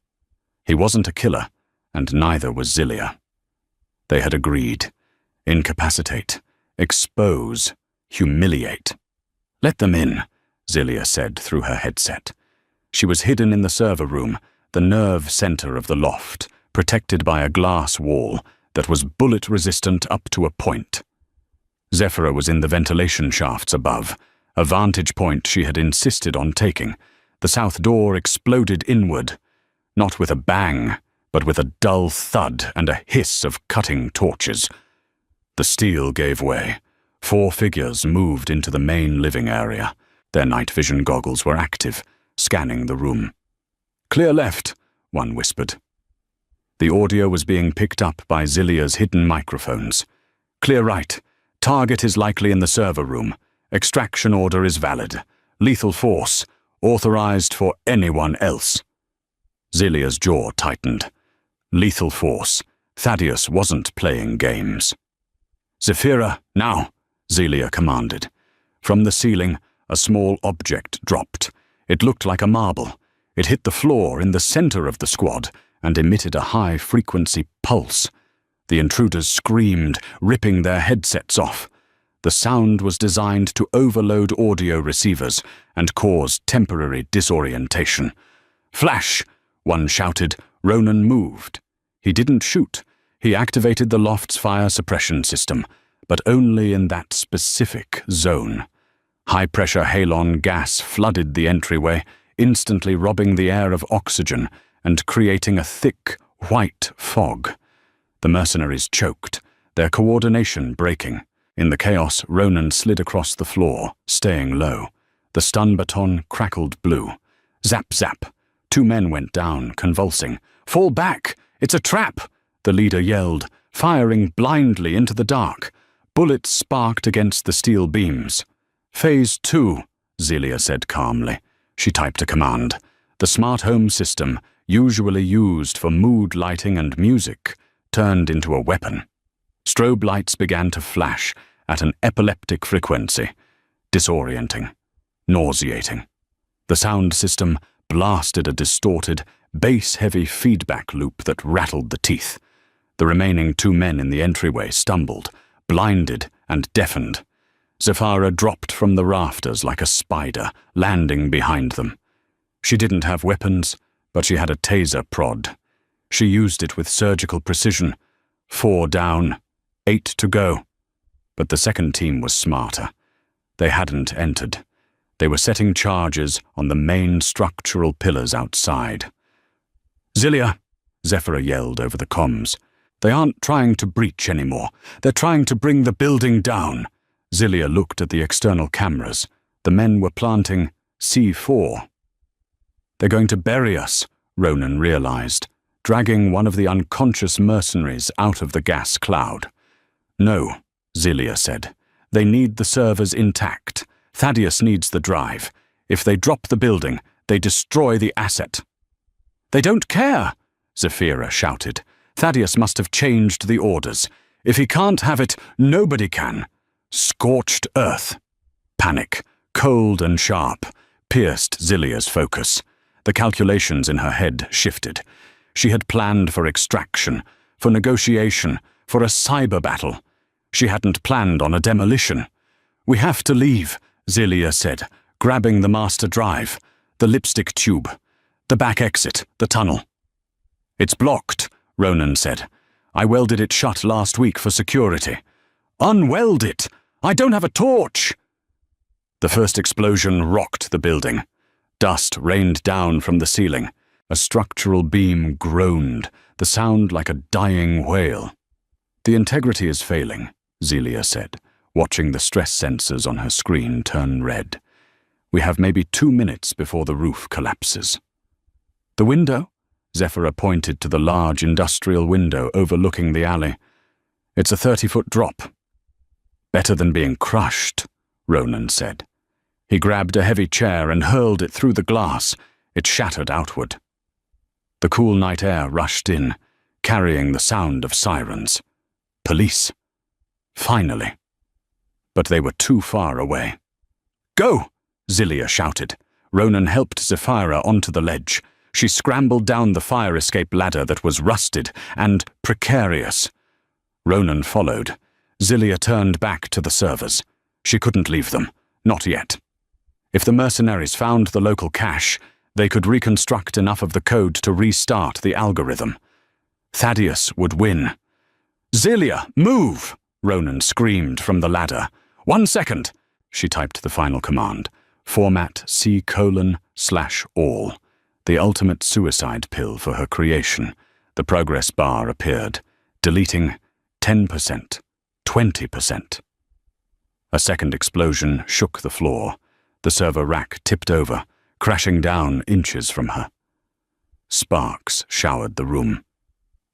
He wasn't a killer, and neither was Zelia. They had agreed. Incapacitate, expose, humiliate. "Let them in," Zelia said through her headset. She was hidden in the server room, the nerve center of the loft, protected by a glass wall that was bullet-resistant up to a point. Zephyra was in the ventilation shafts above, a vantage point she had insisted on taking. The south door exploded inward, not with a bang, but with a dull thud and a hiss of cutting torches. The steel gave way. 4 figures moved into the main living area. Their night vision goggles were active, scanning the room. "Clear left," one whispered. The audio was being picked up by Zelia's hidden microphones. "Clear right. Target is likely in the server room. Extraction order is valid. Lethal force, authorized for anyone else." Zelia's jaw tightened. Lethal force. Thaddeus wasn't playing games. "Zephyra, now," Zelia commanded. From the ceiling, a small object dropped. It looked like a marble. It hit the floor in the center of the squad and emitted a high-frequency pulse. The intruders screamed, ripping their headsets off. The sound was designed to overload audio receivers and cause temporary disorientation. "Flash!" one shouted. Ronan moved. He didn't shoot. He activated the loft's fire suppression system, but only in that specific zone. High-pressure halon gas flooded the entryway, instantly robbing the air of oxygen and creating a thick, white fog. The mercenaries choked, their coordination breaking. In the chaos, Ronan slid across the floor, staying low. The stun baton crackled blue. Zap, zap. 2 men went down, convulsing. "Fall back! It's a trap!" the leader yelled, firing blindly into the dark. Bullets sparked against the steel beams. "Phase 2, Zelia said calmly. She typed a command. The smart home system, usually used for mood lighting and music, turned into a weapon. Strobe lights began to flash at an epileptic frequency, disorienting, nauseating. The sound system blasted a distorted, bass-heavy feedback loop that rattled the teeth. The remaining 2 men in the entryway stumbled, blinded and deafened. Zephyra dropped from the rafters like a spider, landing behind them. She didn't have weapons, but she had a taser prod. She used it with surgical precision. 4 down, 8 to go. But the second team was smarter. They hadn't entered. They were setting charges on the main structural pillars outside. "Zelia," Zephyra yelled over the comms. "They aren't trying to breach anymore. They're trying to bring the building down." Zelia looked at the external cameras. The men were planting C4. "They're going to bury us," Ronan realized, dragging one of the unconscious mercenaries out of the gas cloud. "No," Zelia said. "They need the servers intact. Thaddeus needs the drive. If they drop the building, they destroy the asset." "They don't care," Zephyra shouted. "Thaddeus must have changed the orders. If he can't have it, nobody can." Scorched earth. Panic, cold and sharp, pierced Zelia's focus. The calculations in her head shifted. She had planned for extraction, for negotiation, for a cyber battle. She hadn't planned on a demolition. "We have to leave," Zelia said, grabbing the master drive, the lipstick tube, the back exit, the tunnel. "It's blocked," Ronan said. I welded it shut last week for security. Unweld it! I don't have a torch! The first explosion rocked the building. Dust rained down from the ceiling. A structural beam groaned, the sound like a dying whale. The integrity is failing, Zelia said, watching the stress sensors on her screen turn red. We have maybe 2 minutes before the roof collapses. The window? Zephyra pointed to the large industrial window overlooking the alley. It's a 30-foot drop. Better than being crushed, Ronan said. He grabbed a heavy chair and hurled it through the glass. It shattered outward. The cool night air rushed in, carrying the sound of sirens. Police. Finally. But they were too far away. Go! Zelia shouted. Ronan helped Zephyra onto the ledge. She scrambled down the fire escape ladder that was rusted and precarious. Ronan followed. Zelia turned back to the servers. She couldn't leave them. Not yet. If the mercenaries found the local cache, they could reconstruct enough of the code to restart the algorithm. Thaddeus would win. Zelia, move! Ronan screamed from the ladder. 1 second! She typed the final command. Format C:/all. The ultimate suicide pill for her creation. The progress bar appeared, deleting 10%, 20%. A second explosion shook the floor. The server rack tipped over, crashing down inches from her. Sparks showered the room.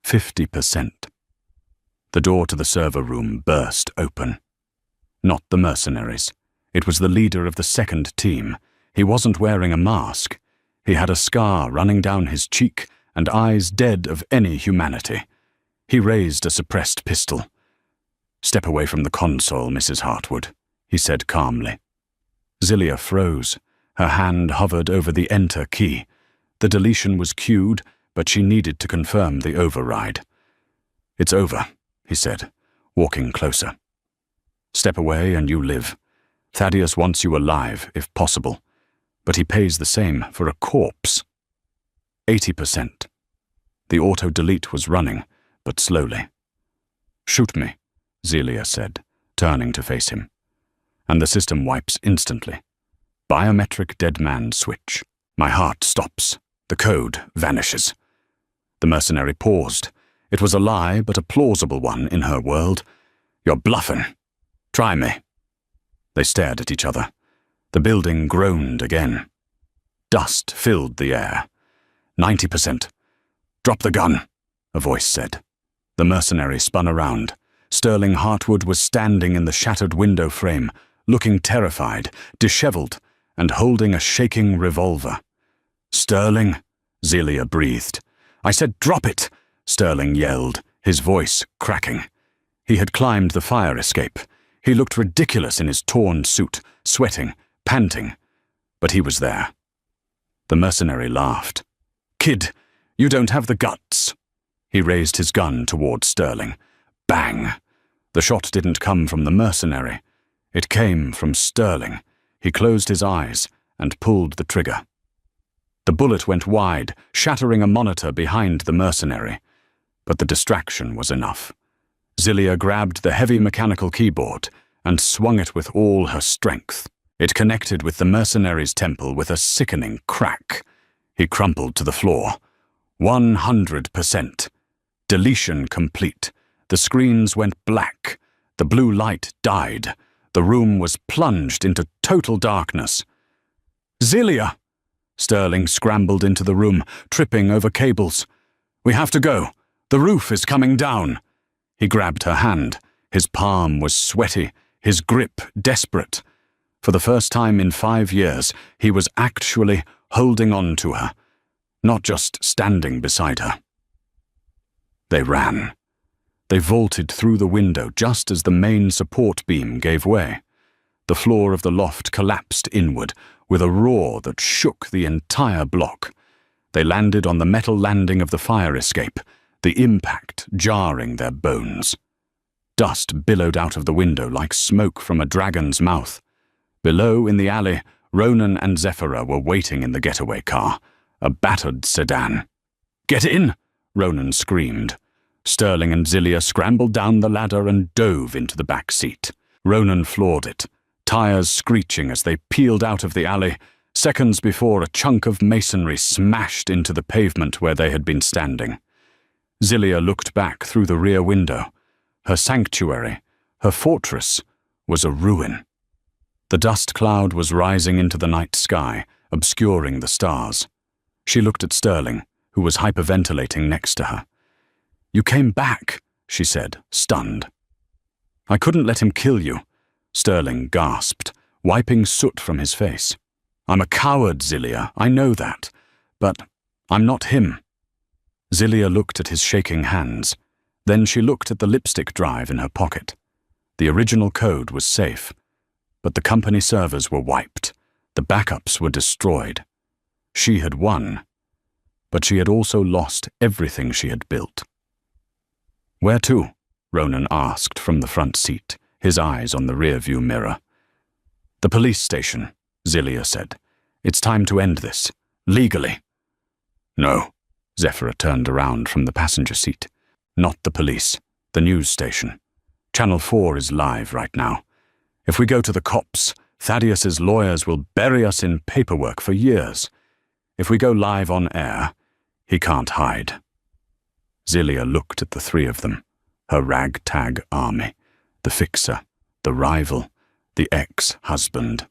50%. The door to the server room burst open. Not the mercenaries. It was the leader of the second team. He wasn't wearing a mask. He had a scar running down his cheek and eyes dead of any humanity. He raised a suppressed pistol. "Step away from the console, Mrs. Hartwood," he said calmly. Zelia froze. Her hand hovered over the enter key. The deletion was queued, but she needed to confirm the override. "It's over," he said, walking closer. "Step away and you live. Thaddeus wants you alive, if possible, but he pays the same for a corpse." 80%. The auto-delete was running, but slowly. "Shoot me," Zelia said, turning to face him. And the system wipes instantly. Biometric dead man switch. My heart stops. The code vanishes. The mercenary paused. It was a lie, but a plausible one in her world. "You're bluffing. Try me." They stared at each other. The building groaned again. Dust filled the air. 90%. "Drop the gun," a voice said. The mercenary spun around. Sterling Hartwood was standing in the shattered window frame, looking terrified, disheveled, and holding a shaking revolver. "Sterling," Zelia breathed. "I said drop it," Sterling yelled, his voice cracking. He had climbed the fire escape. He looked ridiculous in his torn suit, sweating, panting. But he was there. The mercenary laughed. "Kid, you don't have the guts." He raised his gun toward Sterling. Bang! The shot didn't come from the mercenary. It came from Sterling. He closed his eyes and pulled the trigger. The bullet went wide, shattering a monitor behind the mercenary. But the distraction was enough. Zelia grabbed the heavy mechanical keyboard and swung it with all her strength. It connected with the mercenary's temple with a sickening crack. He crumpled to the floor. 100%. Deletion complete. The screens went black. The blue light died. The room was plunged into total darkness. "Zelia!" Sterling scrambled into the room, tripping over cables. "We have to go. The roof is coming down." He grabbed her hand. His palm was sweaty, his grip desperate. For the first time in 5 years, he was actually holding on to her, not just standing beside her. They ran. They vaulted through the window just as the main support beam gave way. The floor of the loft collapsed inward with a roar that shook the entire block. They landed on the metal landing of the fire escape, the impact jarring their bones. Dust billowed out of the window like smoke from a dragon's mouth. Below in the alley, Ronan and Zephyra were waiting in the getaway car, a battered sedan. "Get in!" Ronan screamed. Sterling and Zilia scrambled down the ladder and dove into the back seat. Ronan floored it, tires screeching as they peeled out of the alley, seconds before a chunk of masonry smashed into the pavement where they had been standing. Zilia looked back through the rear window. Her sanctuary, her fortress, was a ruin. The dust cloud was rising into the night sky, obscuring the stars. She looked at Sterling, who was hyperventilating next to her. "You came back," she said, stunned. "I couldn't let him kill you," Sterling gasped, wiping soot from his face. "I'm a coward, Zilia, I know that. But I'm not him." Zilia looked at his shaking hands. Then she looked at the lipstick drive in her pocket. The original code was safe, but the company servers were wiped. The backups were destroyed. She had won, but she had also lost everything she had built. "Where to?" Ronan asked from the front seat, his eyes on the rearview mirror. "The police station," Zilia said. "It's time to end this. Legally." "No." Zephyra turned around from the passenger seat. "Not the police. The news station. Channel 4 is live right now. If we go to the cops, Thaddeus's lawyers will bury us in paperwork for years. If we go live on air, he can't hide." Zilia looked at the three of them, her ragtag army, the fixer, the rival, the ex-husband.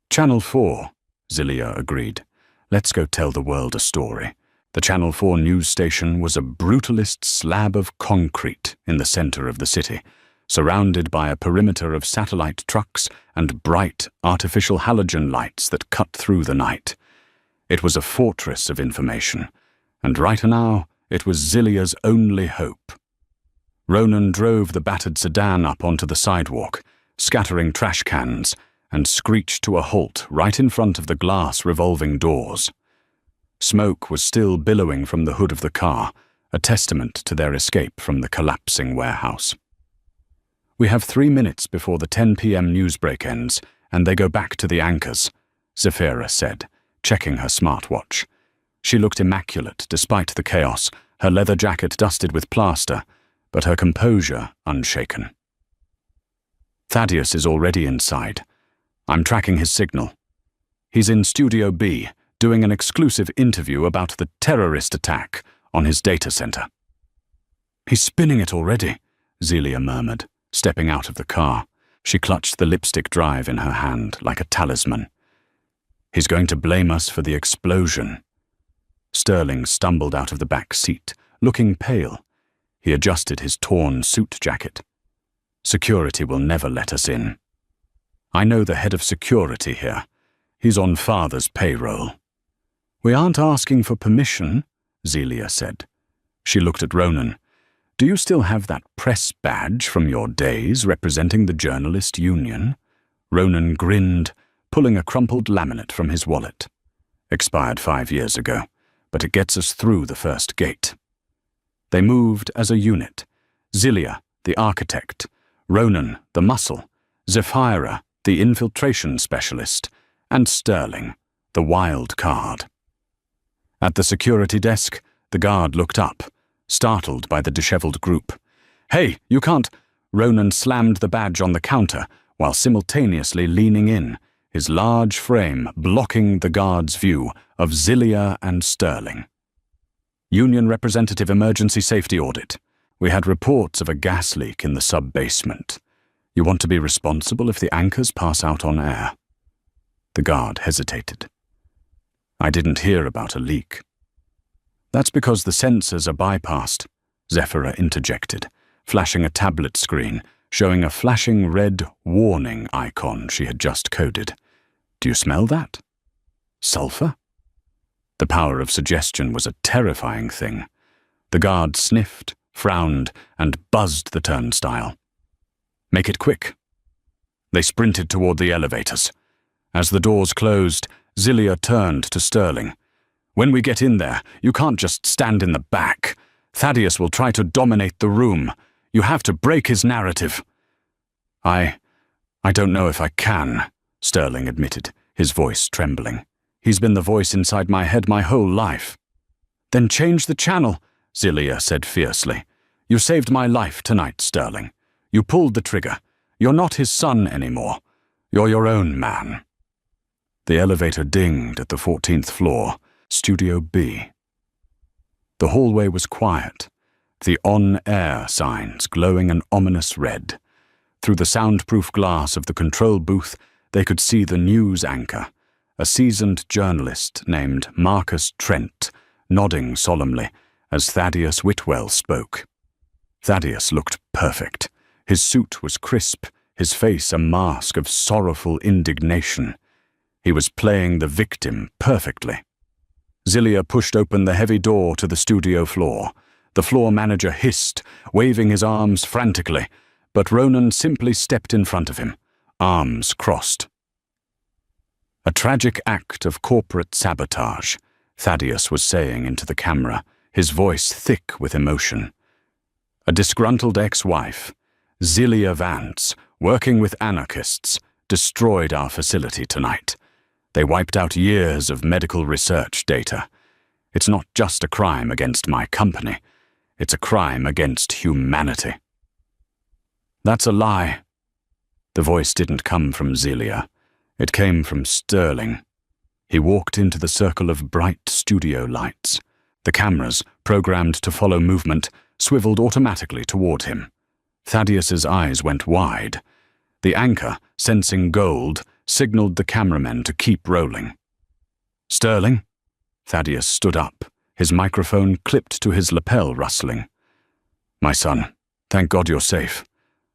"Channel 4, Zilia agreed. "Let's go tell the world a story." The Channel 4 news station was a brutalist slab of concrete in the center of the city, surrounded by a perimeter of satellite trucks and bright artificial halogen lights that cut through the night. It was a fortress of information, and right now it was Zilia's only hope. Ronan drove the battered sedan up onto the sidewalk, scattering trash cans, and screeched to a halt right in front of the glass revolving doors. Smoke was still billowing from the hood of the car, a testament to their escape from the collapsing warehouse. "We have 3 minutes before the 10 p.m. newsbreak ends, and they go back to the anchors," Zephyra said, checking her smartwatch. She looked immaculate despite the chaos, her leather jacket dusted with plaster, but her composure unshaken. "Thaddeus is already inside. I'm tracking his signal. He's in Studio B, doing an exclusive interview about the terrorist attack on his data center." "He's spinning it already," Zilia murmured, stepping out of the car. She clutched the lipstick drive in her hand like a talisman. "He's going to blame us for the explosion." Sterling stumbled out of the back seat, looking pale. He adjusted his torn suit jacket. "Security will never let us in. I know the head of security here. He's on Father's payroll." "We aren't asking for permission," Zilia said. She looked at Ronan. "Do you still have that press badge from your days representing the journalist union?" Ronan grinned, pulling a crumpled laminate from his wallet. "Expired 5 years ago, but it gets us through the first gate." They moved as a unit. Zilia, the architect, Ronan, the muscle, Zephyra, the infiltration specialist, and Sterling, the wild card. At the security desk, the guard looked up, startled by the disheveled group. "Hey, you can't—" Ronan slammed the badge on the counter while simultaneously leaning in, his large frame blocking the guard's view of Zilia and Sterling. "Union Representative Emergency Safety Audit. We had reports of a gas leak in the sub-basement. You want to be responsible if the anchors pass out on air." The guard hesitated. "I didn't hear about a leak." "That's because the sensors are bypassed," Zephyra interjected, flashing a tablet screen, showing a flashing red warning icon she had just coded. "Do you smell that? Sulfur?" The power of suggestion was a terrifying thing. The guard sniffed, frowned, and buzzed the turnstile. "Make it quick." They sprinted toward the elevators. As the doors closed, Zilia turned to Sterling. "When we get in there, you can't just stand in the back. Thaddeus will try to dominate the room. You have to break his narrative." I don't know if I can," Sterling admitted, his voice trembling. "He's been the voice inside my head my whole life." "Then change the channel," Zilia said fiercely. You saved my life tonight, Sterling. You pulled the trigger. You're not his son anymore. You're your own man." The elevator dinged at the 14th floor, Studio B. The hallway was quiet, the on-air signs glowing an ominous red. Through the soundproof glass of the control booth, they could see the news anchor, a seasoned journalist named Marcus Trent, nodding solemnly as Thaddeus Whitwell spoke. Thaddeus looked perfect. His suit was crisp, his face a mask of sorrowful indignation. He was playing the victim perfectly. Zilia pushed open the heavy door to the studio floor. The floor manager hissed, waving his arms frantically, but Ronan simply stepped in front of him, arms crossed. "A tragic act of corporate sabotage," Thaddeus was saying into the camera, his voice thick with emotion. "A disgruntled ex-wife, Zilia Vance, working with anarchists, destroyed our facility tonight. They wiped out years of medical research data. It's not just a crime against my company. It's a crime against humanity." "That's a lie." The voice didn't come from Zilia. It came from Sterling. He walked into the circle of bright studio lights. The cameras, programmed to follow movement, swiveled automatically toward him. Thaddeus's eyes went wide. The anchor, sensing gold, signaled the cameramen to keep rolling. "Sterling?" Thaddeus stood up, his microphone clipped to his lapel rustling. "My son, thank God you're safe.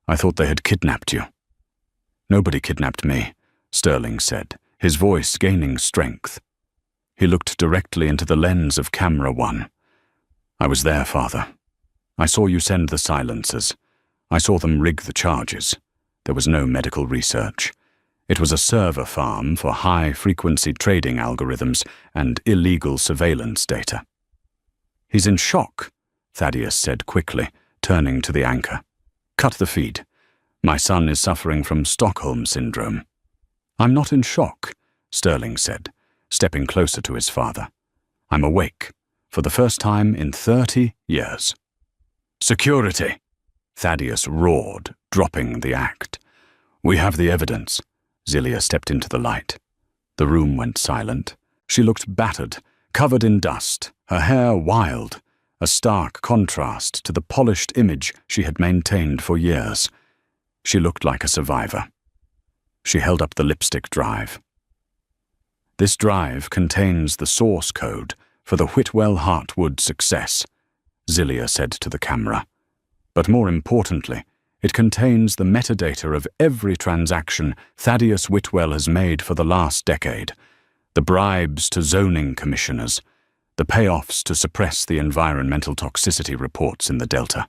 I thought they had kidnapped you." "Nobody kidnapped me," Sterling said, his voice gaining strength. He looked directly into the lens of camera 1. "I was there, Father. I saw you send the silencers. I saw them rig the charges. There was no medical research. It was a server farm for high-frequency trading algorithms and illegal surveillance data." "He's in shock," Thaddeus said quickly, turning to the anchor. "Cut the feed. My son is suffering from Stockholm Syndrome." "I'm not in shock," Sterling said, stepping closer to his father. "I'm awake, for the first time in 30 years. "Security!" Thaddeus roared, dropping the act. "We have the evidence." Zilia stepped into the light. The room went silent. She looked battered, covered in dust, her hair wild, a stark contrast to the polished image she had maintained for years. She looked like a survivor. She held up the lipstick drive. "This drive contains the source code for the Whitwell-Hartwood success," Zilia said to the camera. "But more importantly, it contains the metadata of every transaction Thaddeus Whitwell has made for the last decade, the bribes to zoning commissioners, the payoffs to suppress the environmental toxicity reports in the Delta,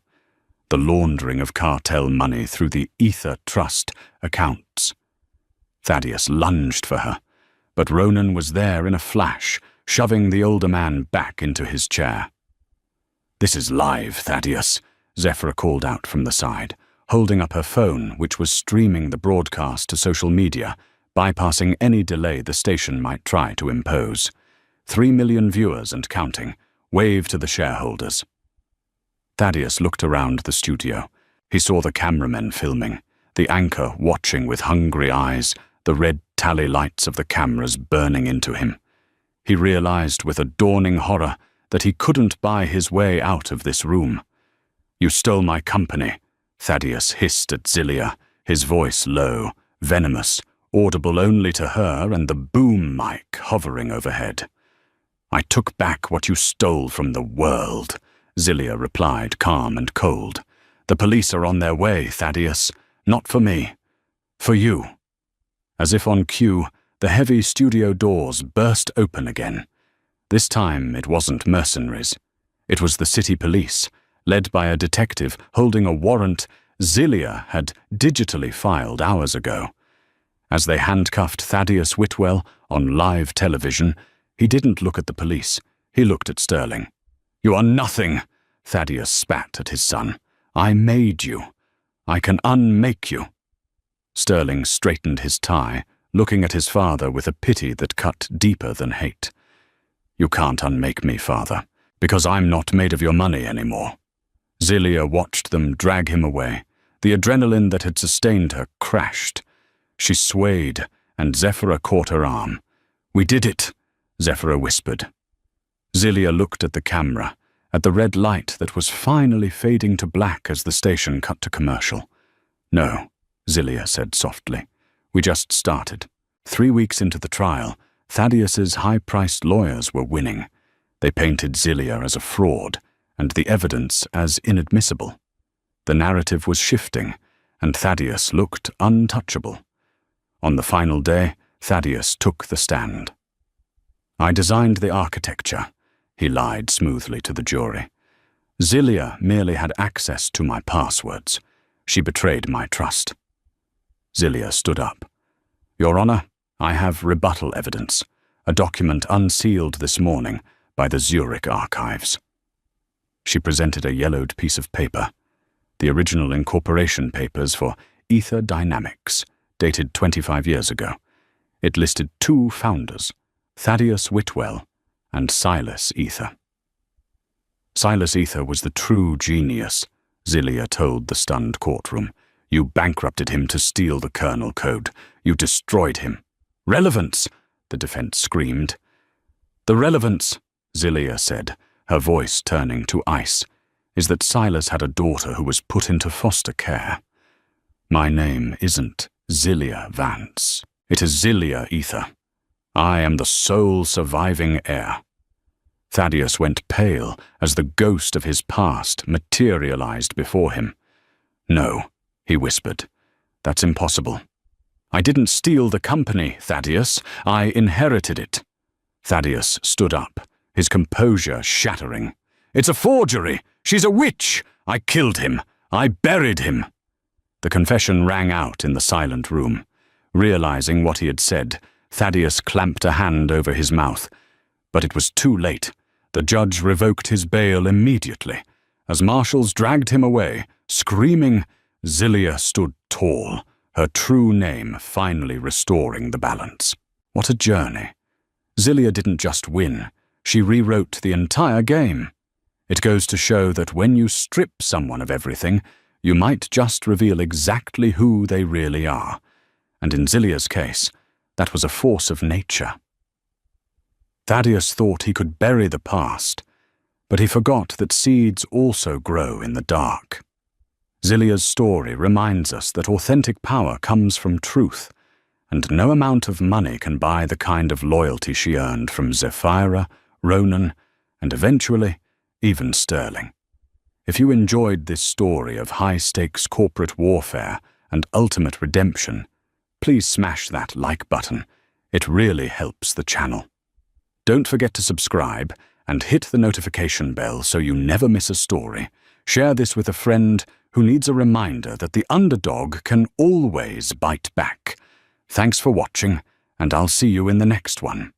the laundering of cartel money through the Ether Trust accounts." Thaddeus lunged for her, but Ronan was there in a flash, shoving the older man back into his chair. "This is live, Thaddeus," Zephyr called out from the side, holding up her phone, which was streaming the broadcast to social media, bypassing any delay the station might try to impose. 3 million viewers and counting. Wave to the shareholders. Thaddeus looked around the studio. He saw the cameramen filming, the anchor watching with hungry eyes, the red tally lights of the cameras burning into him. He realized with a dawning horror that he couldn't buy his way out of this room. "You stole my company," Thaddeus hissed at Zilia, his voice low, venomous, audible only to her and the boom mic hovering overhead. "I took back what you stole from the world," Zilia replied, calm and cold. "The police are on their way, Thaddeus. Not for me. For you." As if on cue, the heavy studio doors burst open again. This time it wasn't mercenaries. It was the city police, led by a detective holding a warrant Zilia had digitally filed hours ago. As they handcuffed Thaddeus Whitwell on live television, he didn't look at the police. He looked at Sterling. "You are nothing," Thaddeus spat at his son. "I made you. I can unmake you." Sterling straightened his tie, looking at his father with a pity that cut deeper than hate. "You can't unmake me, father, because I'm not made of your money anymore." Zilia watched them drag him away. The adrenaline that had sustained her crashed. She swayed, and Zephyra caught her arm. "We did it," Zephyra whispered. Zilia looked at the camera, at the red light that was finally fading to black as the station cut to commercial. "No," Zilia said softly. "We just started." 3 weeks into the trial, Thaddeus's high-priced lawyers were winning. They painted Zilia as a fraud, and the evidence as inadmissible. The narrative was shifting, and Thaddeus looked untouchable. On the final day, Thaddeus took the stand. "I designed the architecture," he lied smoothly to the jury. "Zilia merely had access to my passwords. She betrayed my trust." Zilia stood up. "Your Honor, I have rebuttal evidence, a document unsealed this morning by the Zurich archives." She presented a yellowed piece of paper, the original incorporation papers for Ether Dynamics, dated 25 years ago. It listed 2 founders, Thaddeus Whitwell and Silas Ether. "Silas Ether was the true genius," Zilia told the stunned courtroom. "You bankrupted him to steal the kernel code. You destroyed him." "Relevance!" the defense screamed. "The relevance," Zilia said, her voice turning to ice, "is that Silas had a daughter who was put into foster care. My name isn't Zilia Vance. It is Zilia Ether. I am the sole surviving heir." Thaddeus went pale as the ghost of his past materialized before him. "No," he whispered. "That's impossible. I didn't steal the company, Thaddeus. I inherited it." Thaddeus stood up, his composure shattering. "It's a forgery! She's a witch! I killed him! I buried him!" The confession rang out in the silent room. Realizing what he had said, Thaddeus clamped a hand over his mouth. But it was too late. The judge revoked his bail immediately. As marshals dragged him away, screaming, Zilia stood tall, her true name finally restoring the balance. What a journey. Zilia didn't just win, she rewrote the entire game. It goes to show that when you strip someone of everything, you might just reveal exactly who they really are. And in Zilia's case, that was a force of nature. Thaddeus thought he could bury the past, but he forgot that seeds also grow in the dark. Zilia's story reminds us that authentic power comes from truth, and no amount of money can buy the kind of loyalty she earned from Zephyra, Ronan, and eventually, even Sterling. If you enjoyed this story of high-stakes corporate warfare and ultimate redemption, please smash that like button. It really helps the channel. Don't forget to subscribe and hit the notification bell so you never miss a story. Share this with a friend who needs a reminder that the underdog can always bite back. Thanks for watching, and I'll see you in the next one.